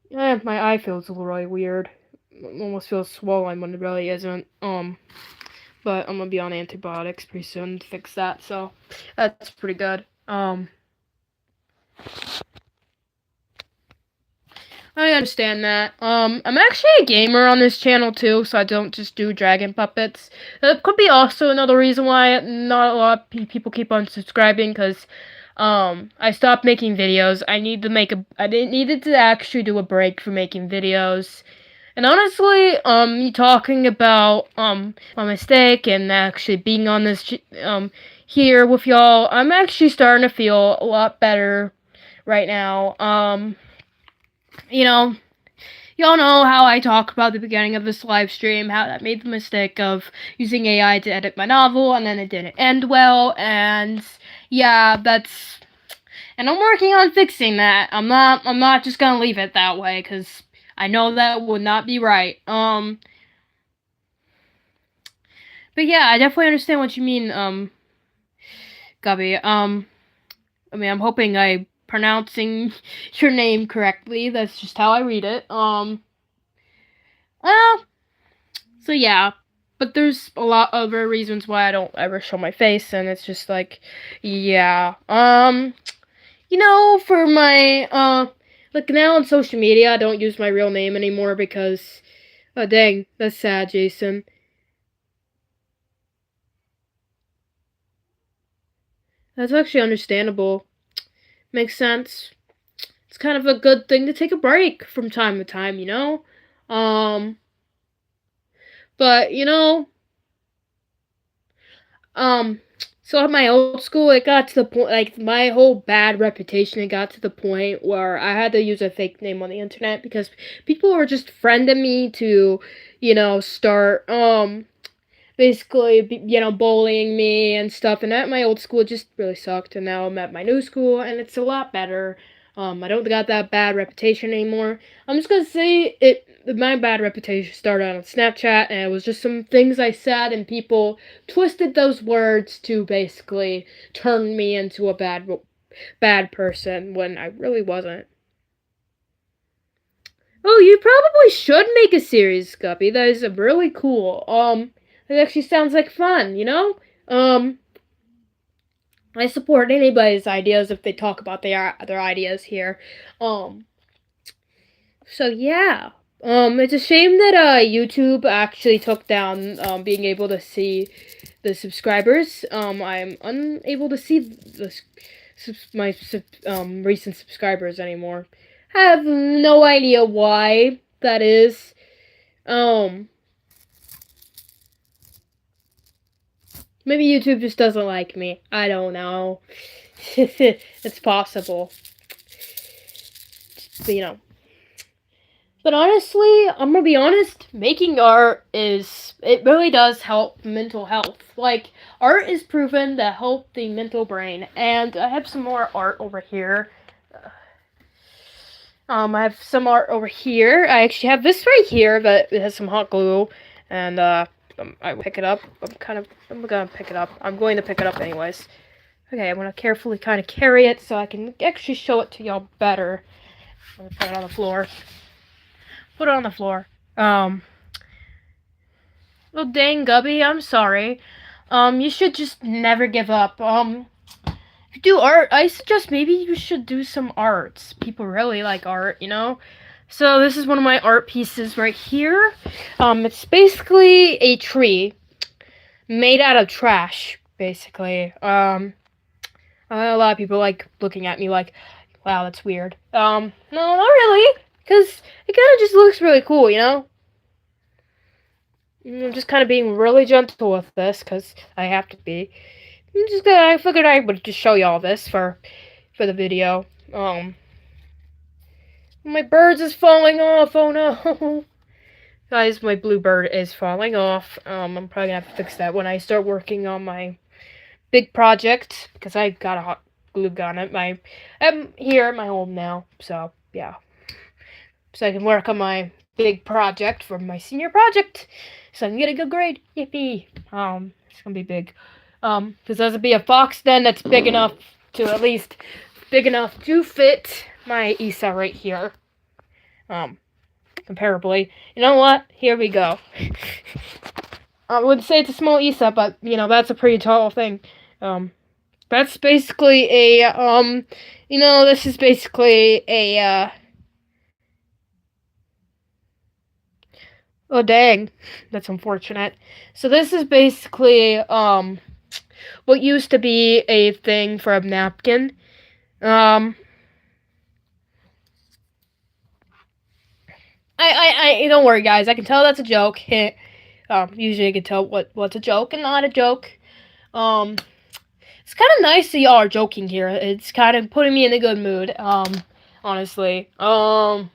My eye feels really weird. It almost feels swollen when it really isn't. But I'm gonna be on antibiotics pretty soon to fix that, so that's pretty good. I understand that. I'm actually a gamer on this channel too, so I don't just do dragon puppets. That could be also another reason why not a lot of people keep on subscribing, because I stopped making videos. I needed to actually do a break from making videos. And honestly, you talking about my mistake and actually being on this here with y'all, I'm actually starting to feel a lot better right now. You know, y'all know how I talk about the beginning of this live stream, how I made the mistake of using AI to edit my novel, and then it didn't end well, and yeah, and I'm working on fixing that. I'm not just gonna leave it that way, because I know that would not be right. But yeah, I definitely understand what you mean, Gubby. I mean, I'm hoping I'm pronouncing your name correctly. That's just how I read it. Well, so yeah. But there's a lot of other reasons why I don't ever show my face, and it's just like, yeah. For my, like now on social media, I don't use my real name anymore because, oh dang, that's sad, Jason. That's actually understandable. Makes sense. It's kind of a good thing to take a break from time to time, you know? Um, but, um, so at my old school, it got to the point, like, my whole bad reputation, it got to the point where I had to use a fake name on the internet because people were just friending me to, start, basically, bullying me and stuff. And at my old school, it just really sucked. And now I'm at my new school, and it's a lot better. I don't got that bad reputation anymore. I'm just gonna say it. My bad reputation started on Snapchat, and it was just some things I said, and people twisted those words to basically turn me into a bad person when I really wasn't. Oh, you probably should make a series, Guppy. That is really cool. It actually sounds like fun. Um, I support anybody's ideas if they talk about their ideas here. Um, so yeah. It's a shame that YouTube actually took down being able to see the subscribers. I'm unable to see my recent subscribers anymore. I have no idea why that is. Um, Maybe YouTube just doesn't like me. I don't know. It's possible. But, But honestly, I'm gonna be honest, making art it really does help mental health. Like, art is proven to help the mental brain. And I have some more art over here. I have some art over here. I actually have this right here that it has some hot glue. And, I pick it up. I'm gonna pick it up. I'm going to pick it up anyways. Okay, I'm gonna carefully kind of carry it so I can actually show it to y'all better. I'm gonna put it on the floor. Put it on the floor. Well, dang, Gubby, I'm sorry. You should just never give up. If you do art, I suggest maybe you should do some arts. People really like art. So this is one of my art pieces right here. It's basically a tree made out of trash, basically. A lot of people like looking at me like, wow, that's weird. No, not really, because it kind of just looks really cool. I'm just kind of being really gentle with this, because I have to be. I figured I would just show y'all this for the video. My bird is falling off, oh no. Guys, my bluebird is falling off. I'm probably gonna have to fix that when I start working on my big project, because I got a hot glue gun at I'm here at my home now, so yeah. So I can work on my big project for my senior project, so I can get a good grade. Yippee! It's gonna be big. Because there's to be a box then that's big enough to fit my Isa right here. Comparably. You know what? Here we go. I wouldn't say it's a small Isa, but that's a pretty tall thing. That's basically this is basically a oh dang, that's unfortunate. So this is basically what used to be a thing for a napkin. I don't worry, guys. I can tell that's a joke. Usually I can tell what's a joke and not a joke. It's kind of nice that y'all are joking here. It's kind of putting me in a good mood. Honestly. Oh,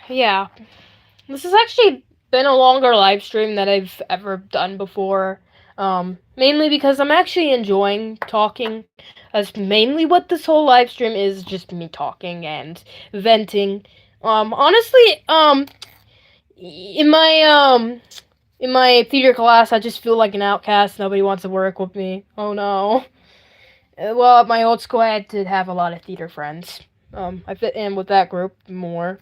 yeah. This has actually been a longer live stream than I've ever done before. Mainly because I'm actually enjoying talking. That's mainly what this whole live stream is, just me talking and venting. Honestly, in my theater class, I just feel like an outcast. Nobody wants to work with me. Oh no. Well, at my old school, I did have a lot of theater friends. I fit in with that group more.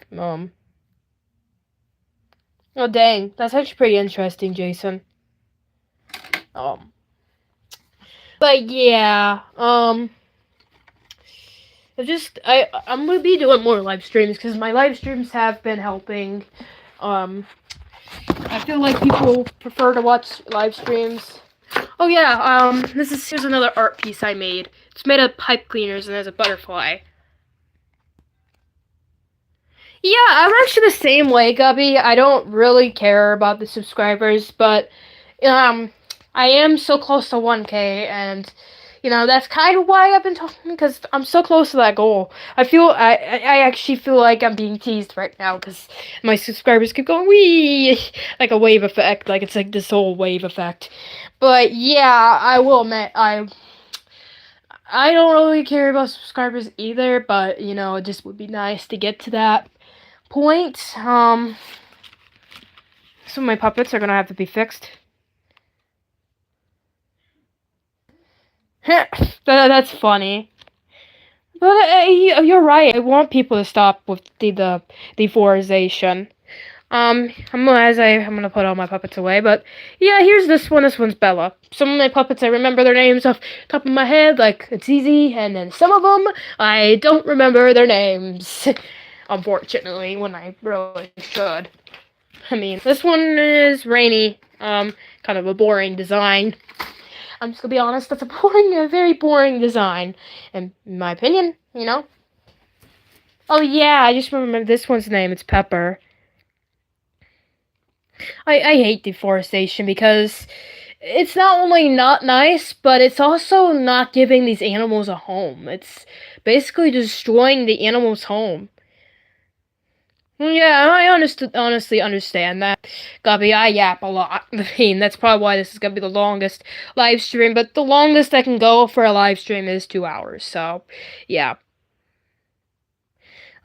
Oh dang, that's actually pretty interesting, Jason. Um, but yeah, I'm gonna be doing more live streams because my live streams have been helping. Um, I feel like people prefer to watch live streams. Oh yeah, here's another art piece I made. It's made of pipe cleaners and there's a butterfly. Yeah, I'm actually the same way, Gubby. I don't really care about the subscribers, but I am so close to 1K, and that's kind of why I've been talking, because I'm so close to that goal. I actually feel like I'm being teased right now because my subscribers keep going wee, like a wave effect, like it's like this whole wave effect. But yeah, I will admit I don't really care about subscribers either, but it just would be nice to get to that point. Some of my puppets are gonna have to be fixed. That's funny. But you're right. I want people to stop with the deforestation. I'm gonna put all my puppets away, but yeah, here's this one. This one's Bella. Some of my puppets I remember their names off the top of my head, like it's easy, and then some of them I don't remember their names. Unfortunately, when I really should. I mean, this one is Rainy. Kind of a boring design. I'm just gonna be honest. That's a very boring design, in my opinion. Oh yeah, I just remember this one's name. It's Pepper. I hate deforestation because it's not only not nice, but it's also not giving these animals a home. It's basically destroying the animal's home. Yeah, I honestly understand that. Gubby, I yap a lot. I mean, that's probably why this is gonna be the longest live stream, but the longest I can go for a live stream is 2 hours, so, yeah.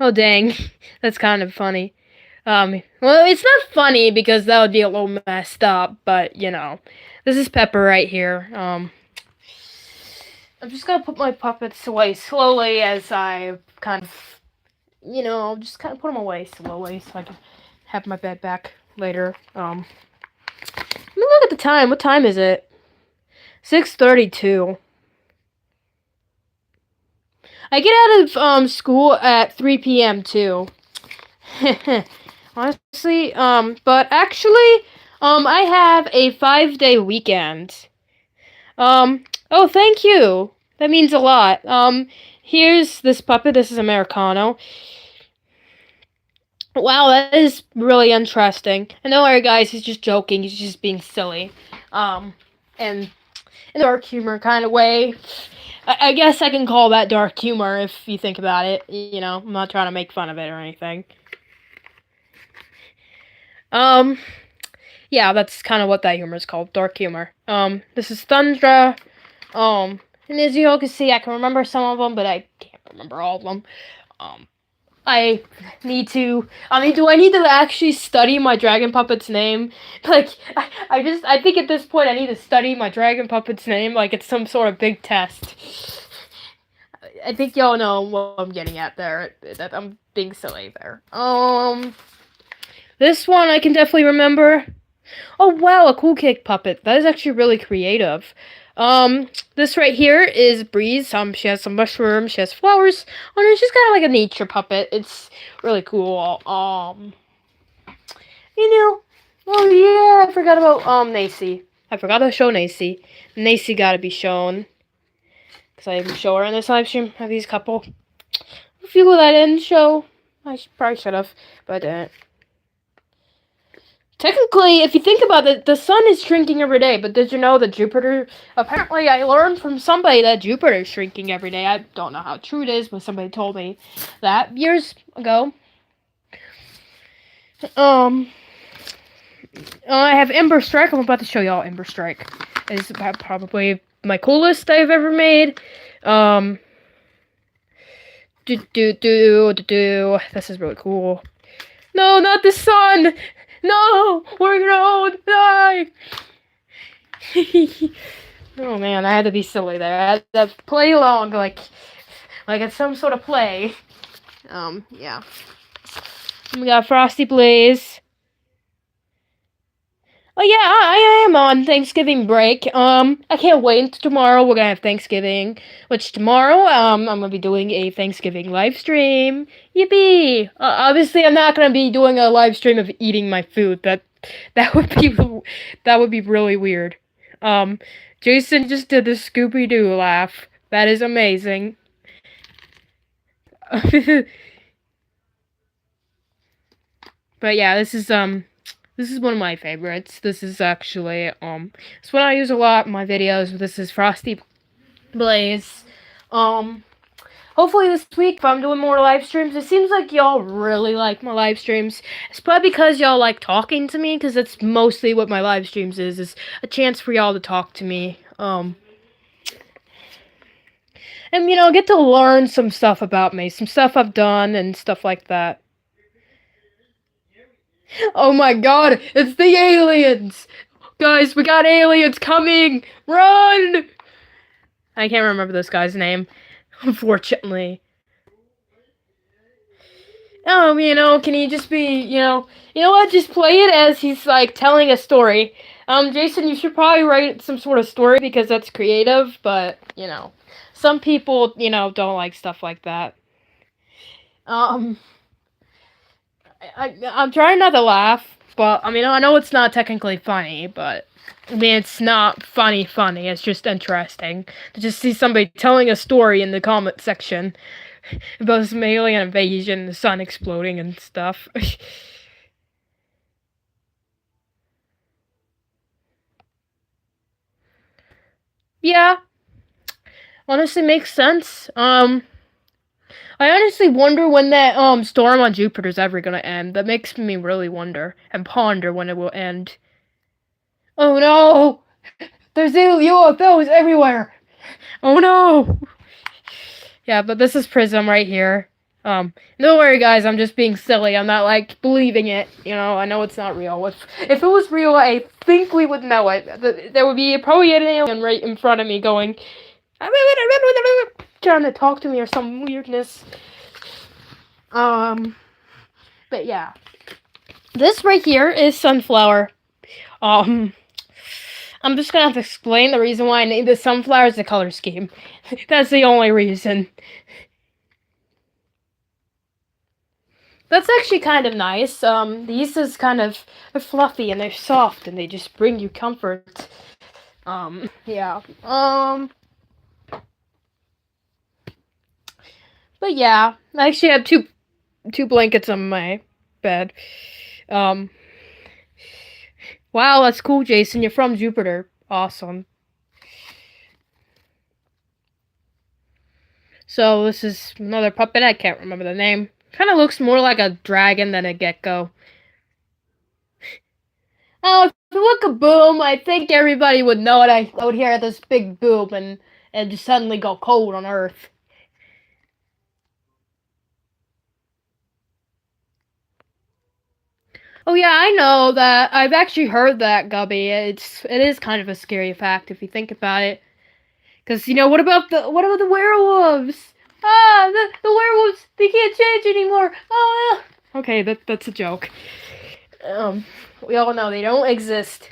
Oh, dang. That's kind of funny. Well, it's not funny because that would be a little messed up, but, this is Pepper right here. I'm just gonna put my puppets away slowly as I kind of just kind of put them away slowly so I can have my bed back later. Let me look at the time. What time is it? 6:32. I get out of school at 3 p.m. too. Honestly, but actually, I have a 5-day weekend. Oh, thank you. That means a lot. Here's this puppet. This is Americano. Wow, that is really interesting. And don't worry, guys, he's just joking. He's just being silly. And in a dark humor kind of way. I guess I can call that dark humor if you think about it. I'm not trying to make fun of it or anything. Yeah, that's kind of what that humor is called, dark humor. This is Thundra. And as you all can see, I can remember some of them, but I can't remember all of them. I need to. I mean, do I need to actually study my dragon puppet's name? Like, I think at this point I need to study my dragon puppet's name like it's some sort of big test. I think y'all know what I'm getting at there. That I'm being silly there. This one I can definitely remember. Oh wow, a cool cake puppet. That is actually really creative. This right here is Breeze. She has some mushrooms, she has flowers on her. She's kind of like a nature puppet. It's really cool. Oh yeah, I forgot about, Nacy. I forgot to show Nacy. Nacy gotta be shown. Because I didn't show her in this live stream. I have these couple. A few that I didn't show. I probably should have, but I didn't. Technically, if you think about it, the sun is shrinking every day, but did you know that Jupiter... Apparently, I learned from somebody that Jupiter is shrinking every day. I don't know how true it is, but somebody told me that years ago. I have Ember Strike. I'm about to show y'all Ember Strike. It's probably my coolest I've ever made. This is really cool. No, not the sun! No! We're gonna die! Oh man, I had to be silly there. I had to play along like it's some sort of play. Yeah. We got Frosty Blaze. Oh yeah, I am on Thanksgiving break. I can't wait. Tomorrow we're gonna have Thanksgiving, which tomorrow I'm gonna be doing a Thanksgiving live stream. Yippee! Obviously, I'm not gonna be doing a live stream of eating my food. That would be that would be really weird. Um, Jason just did the Scooby Doo laugh. That is amazing. But yeah, this is one of my favorites. This is actually it's one I use a lot in my videos. This is Frosty Blaze. Um Hopefully this week if I'm doing more live streams, it seems like y'all really like my live streams. It's probably because y'all like talking to me, because that's mostly what my live streams is a chance for y'all to talk to me. And get to learn some stuff about me, some stuff I've done and stuff like that. Oh my god, it's the aliens! Guys, we got aliens coming! Run! I can't remember this guy's name, unfortunately. Can he just be, you know what, just play it as he's, like, telling a story. Jason, you should probably write some sort of story because that's creative, but, some people, don't like stuff like that. I'm trying not to laugh, but, I know it's not technically funny, but, it's not funny, it's just interesting to just see somebody telling a story in the comment section about some alien invasion, the sun exploding and stuff. Yeah, honestly makes sense. I honestly wonder when that storm on Jupiter's ever gonna end. That makes me really wonder and ponder when it will end. Oh no! There's UFOs everywhere! Oh no! Yeah, but this is Prism right here. Don't worry guys, I'm just being silly. I'm not like believing it. I know it's not real. If it was real, I think we would know it. There would be probably an alien right in front of me going trying to talk to me or some weirdness. But yeah. This right here is Sunflower. I'm just gonna have to explain the reason why I named the Sunflower as the color scheme. That's the only reason. That's actually kind of nice. These is kind of fluffy and they're soft and they just bring you comfort. Yeah. But yeah, I actually have two blankets on my bed. Wow, that's cool, Jason. You're from Jupiter. Awesome. So this is another puppet. I can't remember the name. Kind of looks more like a dragon than a gecko. Oh, if it look a boom, I think everybody would know it. I would hear this big boom and just suddenly go cold on Earth. Oh yeah, I know that. I've actually heard that, Gubby. It is kind of a scary fact if you think about it. Because what about the werewolves? Ah, the werewolves, they can't change anymore. Oh, okay, that's a joke. We all know they don't exist.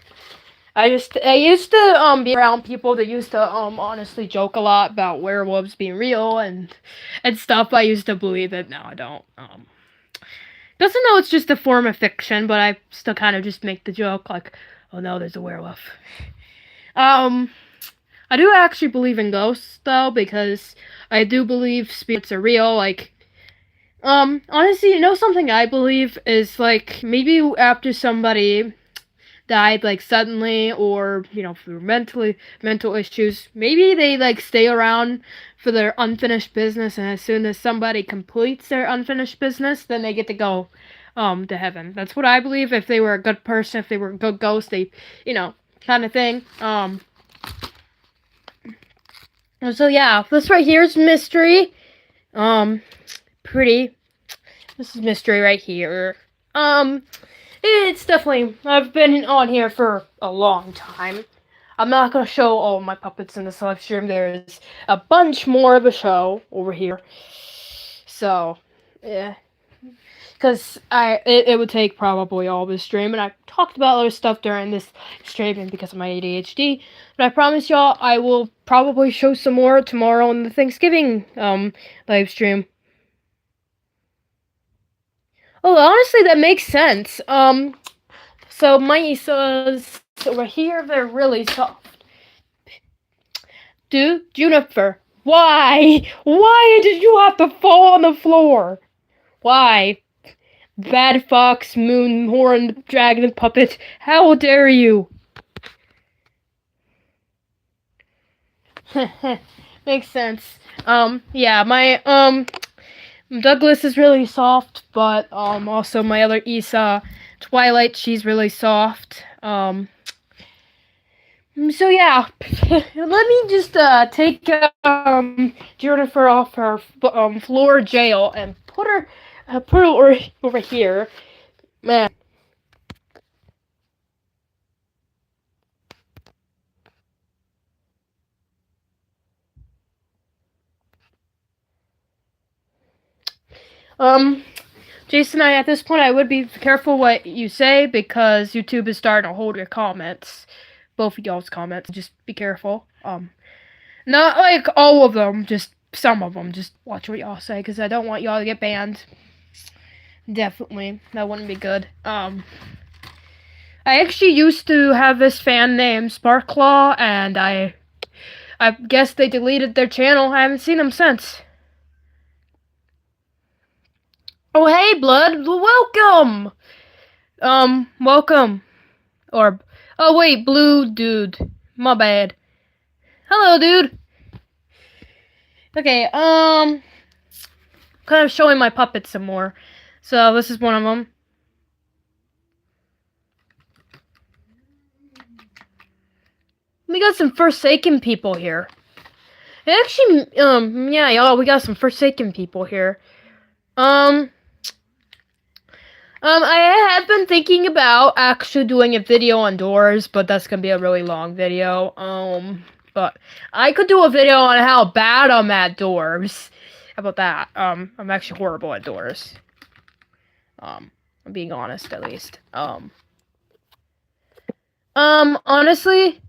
I used to be around people that used to honestly joke a lot about werewolves being real and stuff. I used to believe it. Now I don't. Doesn't know it's just a form of fiction, but I still kind of just make the joke like, oh no, there's a werewolf. I do actually believe in ghosts though, because I do believe spirits are real. Like, honestly, something I believe is like maybe after somebody died like suddenly or through mental issues, maybe they like stay around for their unfinished business, and as soon as somebody completes their unfinished business, then they get to go to heaven. That's what I believe. If they were a good person, if they were a good ghost, they kind of thing. So yeah, this right here is mystery. Pretty. This is mystery right here. It's definitely, I've been on here for a long time. I'm not gonna show all my puppets in this live stream. There's a bunch more of a show over here. So, yeah. Because it would take probably all this stream, and I talked about other stuff during this stream because of my ADHD. But I promise y'all, I will probably show some more tomorrow in the Thanksgiving live stream. Oh, honestly, that makes sense. So my Isas over here, they're really soft. Dude, Juniper, why? Why did you have to fall on the floor? Why? Bad fox, moon, horn, dragon, puppet, how dare you? Makes sense. Yeah, my, Douglas is really soft, but, also my other Isa, Twilight, she's really soft. So yeah, let me just, take, Jennifer off her, floor jail and put her over here. Man. Jason, at this point, I would be careful what you say because YouTube is starting to hold your comments. Both of y'all's comments. Just be careful. Not like all of them, just some of them. Just watch what y'all say because I don't want y'all to get banned. Definitely. That wouldn't be good. I actually used to have this fan named Sparklaw, and I guess they deleted their channel. I haven't seen them since. Oh, hey, Blood. Welcome. Welcome. Or, oh, wait, Blue Dude. My bad. Hello, dude. Okay, kind of showing my puppets some more. So, this is one of them. We got some Forsaken people here. Actually, yeah, y'all, we got some Forsaken people here. I have been thinking about actually doing a video on doors, but that's gonna be a really long video. But I could do a video on how bad I'm at doors. How about that? I'm actually horrible at doors. I'm being honest, at least. Honestly.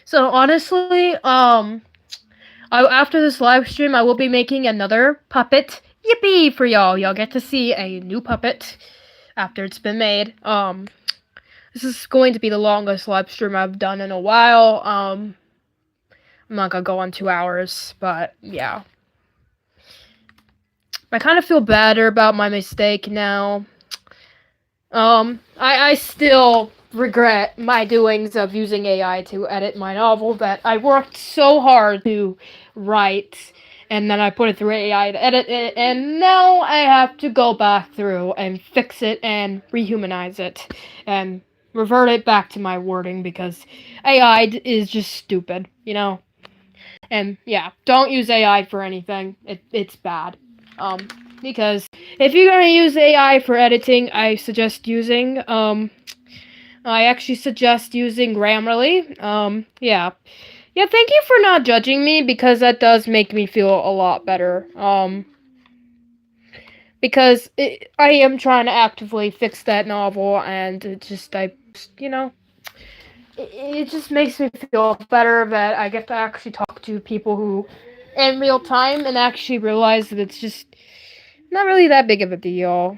So honestly, after this live stream, I will be making another puppet. Yippee for y'all! Y'all get to see a new puppet after it's been made. This is going to be the longest live stream I've done in a while. I'm not gonna go on 2 hours, but yeah. I kind of feel better about my mistake now. I still regret my doings of using AI to edit my novel that I worked so hard to write, and then I put it through AI to edit it, and now I have to go back through and fix it and rehumanize it and revert it back to my wording because AI is just stupid, you know? And yeah, don't use AI for anything. It's bad. Because if you're gonna use AI for editing, I suggest using, I actually suggest using Grammarly. Yeah. Yeah, thank you for not judging me, because that does make me feel a lot better. Because I am trying to actively fix that novel, and it just, you know, it just makes me feel better that I get to actually talk to people who, in real time, and actually realize that it's just not really that big of a deal.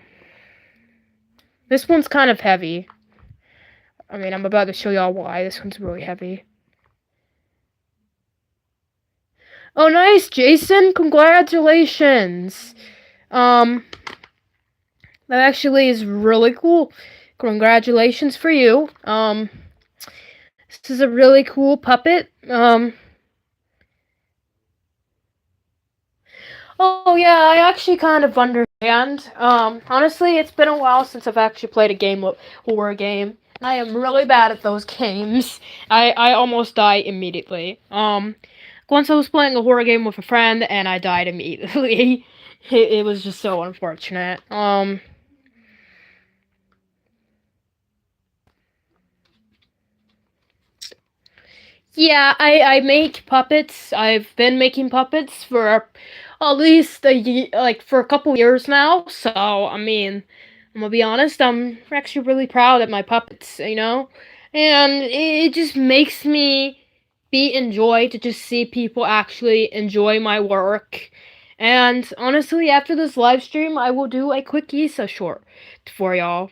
This one's kind of heavy. I mean, I'm about to show y'all why. This one's really heavy. Oh, nice, Jason! Congratulations! That actually is really cool. Congratulations for you. This is a really cool puppet. Oh yeah, I actually kind of understand. Honestly, it's been a while since I've actually played a horror game. I am really bad at those games. I almost die immediately. Once I was playing a horror game with a friend, and I died immediately. It was just so unfortunate. Yeah, I make puppets. I've been making puppets for at least like for a couple years now. So I mean, I'm gonna be honest. I'm actually really proud of my puppets. And it just makes me be enjoy to just see people actually enjoy my work. And honestly, after this live stream, I will do a quick Isa short for y'all.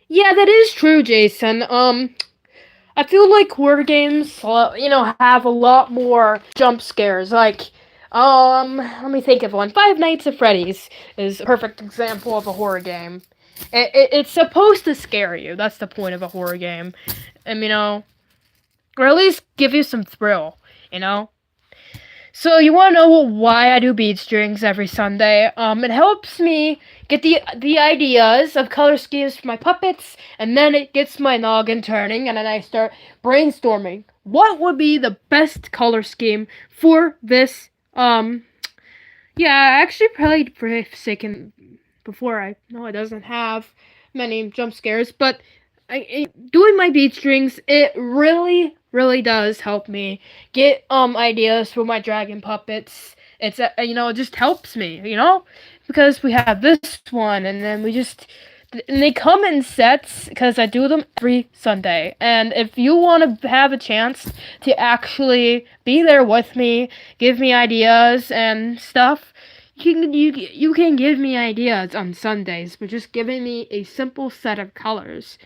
Yeah, that is true, Jason. I feel like horror games, have a lot more jump scares. Like, let me think of one. Five Nights at Freddy's is a perfect example of a horror game. It's supposed to scare you. That's the point of a horror game. And, or at least give you some thrill, you know? So you want to know why I do bead strings every Sunday? It helps me get the ideas of color schemes for my puppets, and then it gets my noggin turning, and then I start brainstorming. What would be the best color scheme for this? Yeah, I actually played Forsaken before. I know it doesn't have many jump scares, but doing my bead strings, it really, really does help me get ideas for my dragon puppets. It just helps me, because we have this one, and then and they come in sets because I do them every Sunday. And if you want to have a chance to actually be there with me, give me ideas and stuff, you can give me ideas on Sundays, but just giving me a simple set of colors.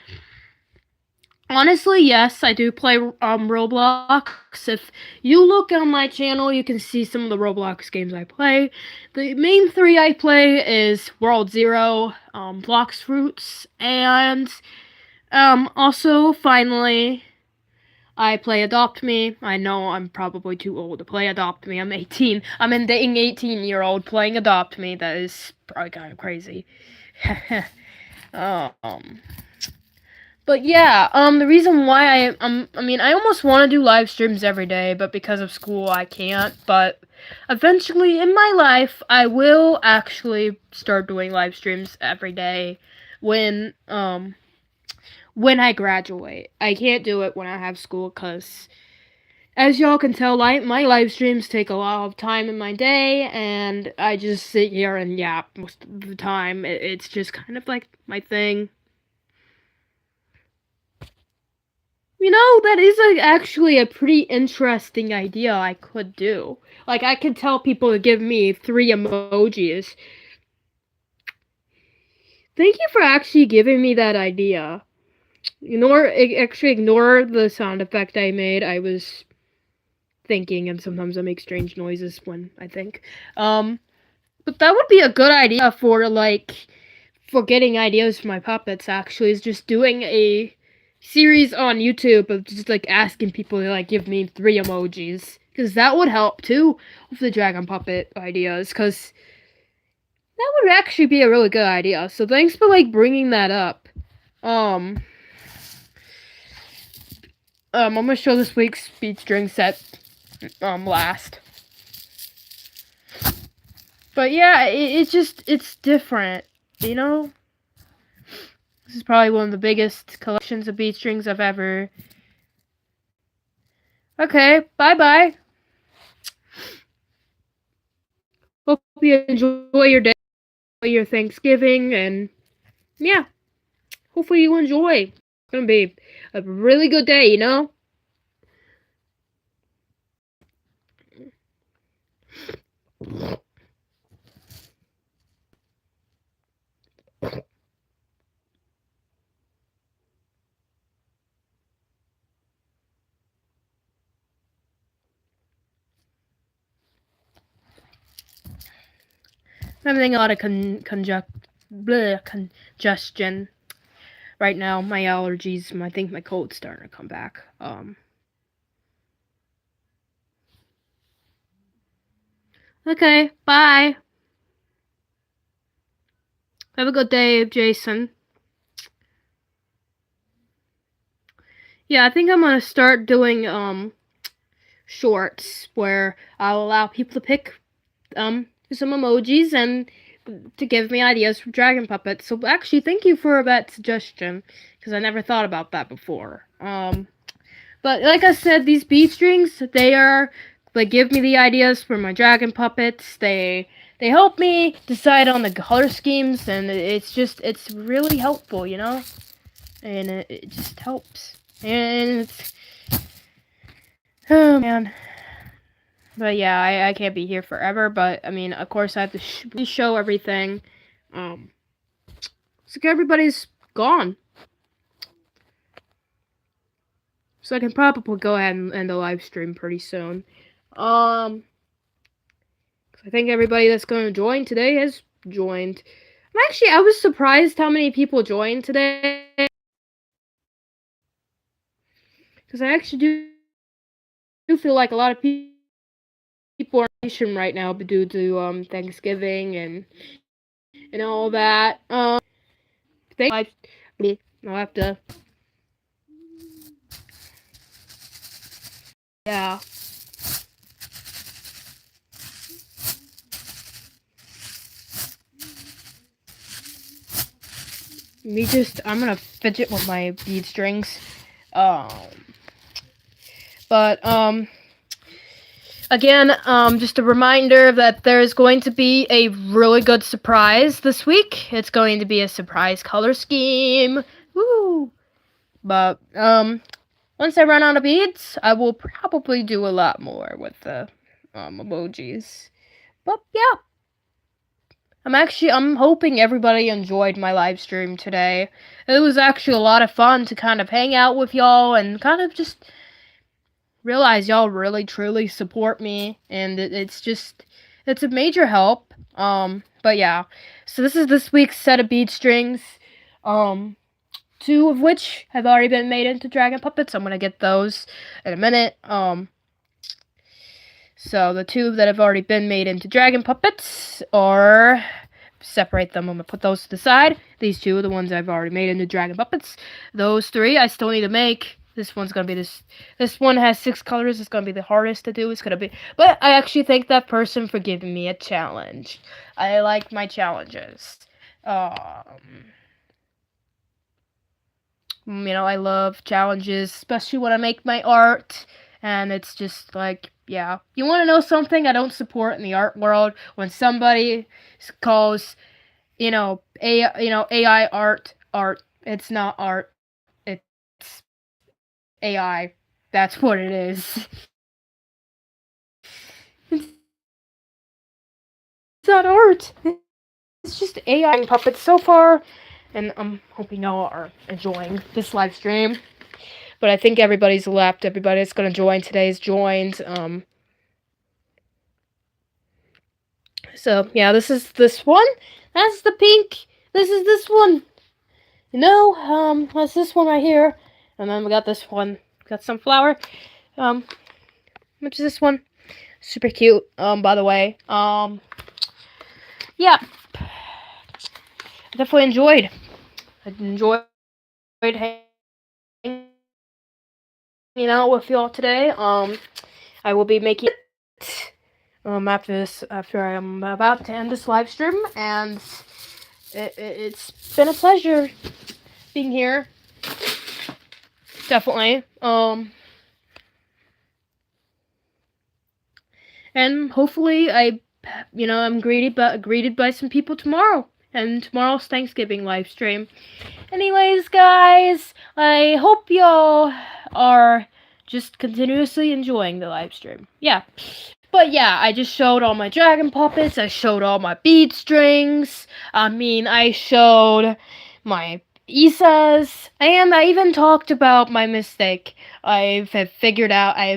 Honestly, yes, I do play Roblox. If you look on my channel, you can see some of the Roblox games I play. The main three I play is World Zero, Blox Fruits, and also finally I play Adopt Me. I know I'm probably too old to play Adopt Me. I'm 18. I'm an 18-year-old playing Adopt Me. That is probably kind of crazy. um, but yeah, the reason why I almost want to do live streams every day, but because of school, I can't. But eventually in my life, I will actually start doing live streams every day when I graduate. I can't do it when I have school because, as y'all can tell, my live streams take a lot of time in my day, and I just sit here and yap most of the time. It's just kind of like my thing. That is actually a pretty interesting idea I could do. Like, I could tell people to give me 3 emojis. Thank you for actually giving me that idea. Actually ignore the sound effect I made. I was thinking, and sometimes I make strange noises when I think. But that would be a good idea for getting ideas for my puppets, actually, is just doing a series on YouTube of just asking people to give me 3 emojis, because that would help too with the dragon puppet ideas, because that would actually be a really good idea. So thanks for bringing that up. Um, I'm gonna show this week's speed string set last. But yeah, it's different, you know. This is probably one of the biggest collections of bead strings I've ever. Okay, bye bye. Hope you enjoy your day, your Thanksgiving, and yeah, hopefully you enjoy. It's gonna be a really good day. I'm having a lot of congestion right now. My allergies, I think my cold's starting to come back. Okay, bye. Have a good day, Jason. Yeah, I think I'm gonna start doing shorts where I'll allow people to pick some emojis and to give me ideas for dragon puppets. So actually, thank you for that suggestion because I never thought about that before. But like I said, these bead strings, they give me the ideas for my dragon puppets. They help me decide on the color schemes, and it's really helpful, and it just helps. And it's, oh man. But yeah, I can't be here forever. But I mean, of course, I have to show everything. Looks like everybody's gone, so I can probably go ahead and end the live stream pretty soon. I think everybody that's going to join today has joined. I was surprised how many people joined today, because I actually do feel like a lot of people are in nation right now due to Thanksgiving and all that. I'll have to. Yeah. I'm gonna fidget with my bead strings. Again, just a reminder that there's going to be a really good surprise this week. It's going to be a surprise color scheme. Woo! But, once I run out of beads, I will probably do a lot more with the, emojis. But, yeah. I'm hoping everybody enjoyed my live stream today. It was actually a lot of fun to kind of hang out with y'all and kind of just realize y'all really truly support me, and it's a major help. But yeah. So this is this week's set of bead strings. 2 of which have already been made into dragon puppets. I'm gonna get those in a minute. So the 2 that have already been made into dragon puppets are, separate them. I'm gonna put those to the side. These 2 are the ones I've already made into dragon puppets. Those 3 I still need to make. This one's gonna be this one has 6 colors. It's gonna be the hardest to do. But I actually thank that person for giving me a challenge. I like my challenges. I love challenges, especially when I make my art. And it's just like, yeah. You want to know something I don't support in the art world? When somebody calls, AI art. It's not art. It's AI. That's what it is. It's not art. It's just AI puppets so far. And I'm hoping y'all are enjoying this live stream. But I think everybody's left. Everybody that's going to join today's joined. So, yeah, this is this one. That's the pink. This is this one. That's this one right here. And then we got this one. Got some flower. Which is this one. Super cute, by the way. Yeah. I definitely enjoyed. I enjoyed hanging out with y'all today. I will be making it after I'm about to end this live stream, and it's been a pleasure being here. Definitely. And hopefully I'm greeted by some people tomorrow. And tomorrow's Thanksgiving live stream. Anyways, guys, I hope y'all are just continuously enjoying the live stream. Yeah. But yeah, I just showed all my dragon puppets. I showed all my bead strings. I showed my Isas. And I even talked about my mistake I've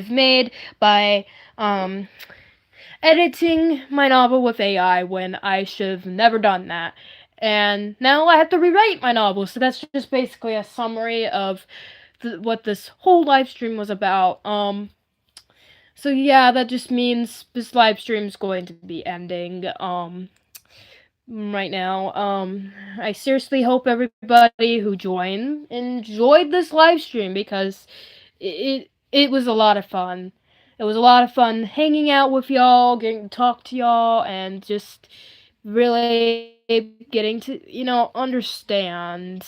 made by, editing my novel with AI when I should have never done that. And now I have to rewrite my novel, so that's just basically a summary of what this whole live stream was about. So yeah, that just means this live stream is going to be ending, right now. I seriously hope everybody who joined enjoyed this live stream, because it was a lot of fun. It was a lot of fun hanging out with y'all, getting to talk to y'all, and just really getting to, understand,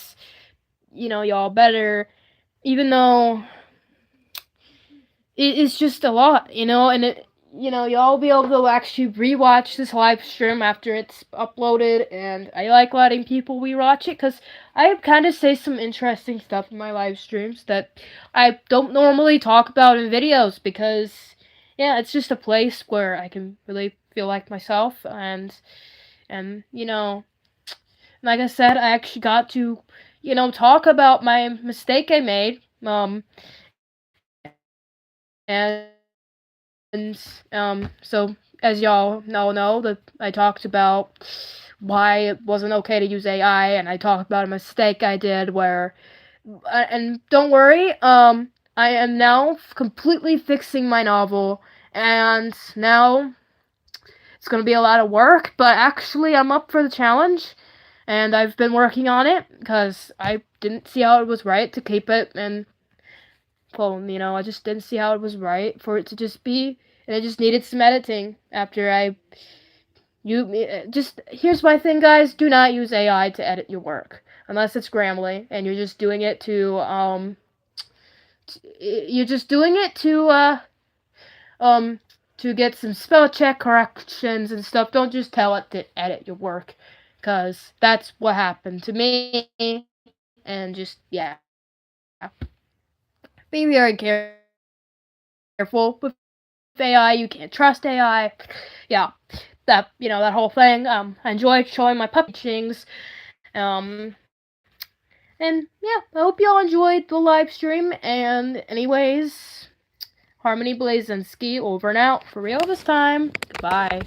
y'all better, even though it's just a lot, and y'all be able to actually rewatch this live stream after it's uploaded, and I like letting people rewatch it because I kind of say some interesting stuff in my live streams that I don't normally talk about in videos because, yeah, it's just a place where I can really feel like myself, and like I said, I actually got to, talk about my mistake I made, so as y'all all know, that I talked about why it wasn't okay to use AI, and I talked about a mistake I did where, and don't worry, I am now completely fixing my novel, and now it's gonna be a lot of work, but actually I'm up for the challenge, and I've been working on it because I didn't see how it was right to keep it, and well, I just didn't see how it was right for it to just be, and I just needed some editing after just, here's my thing, guys, do not use AI to edit your work, unless it's Grammarly, and you're just doing it um, to get some spell check corrections and stuff. Don't just tell it to edit your work, because that's what happened to me, and just, yeah. Be very careful with AI. You can't trust AI. Yeah, that whole thing. I enjoyed showing my puppy teachings. And yeah, I hope y'all enjoyed the live stream. And anyways, Harmony Blazinski over and out for real this time. Goodbye.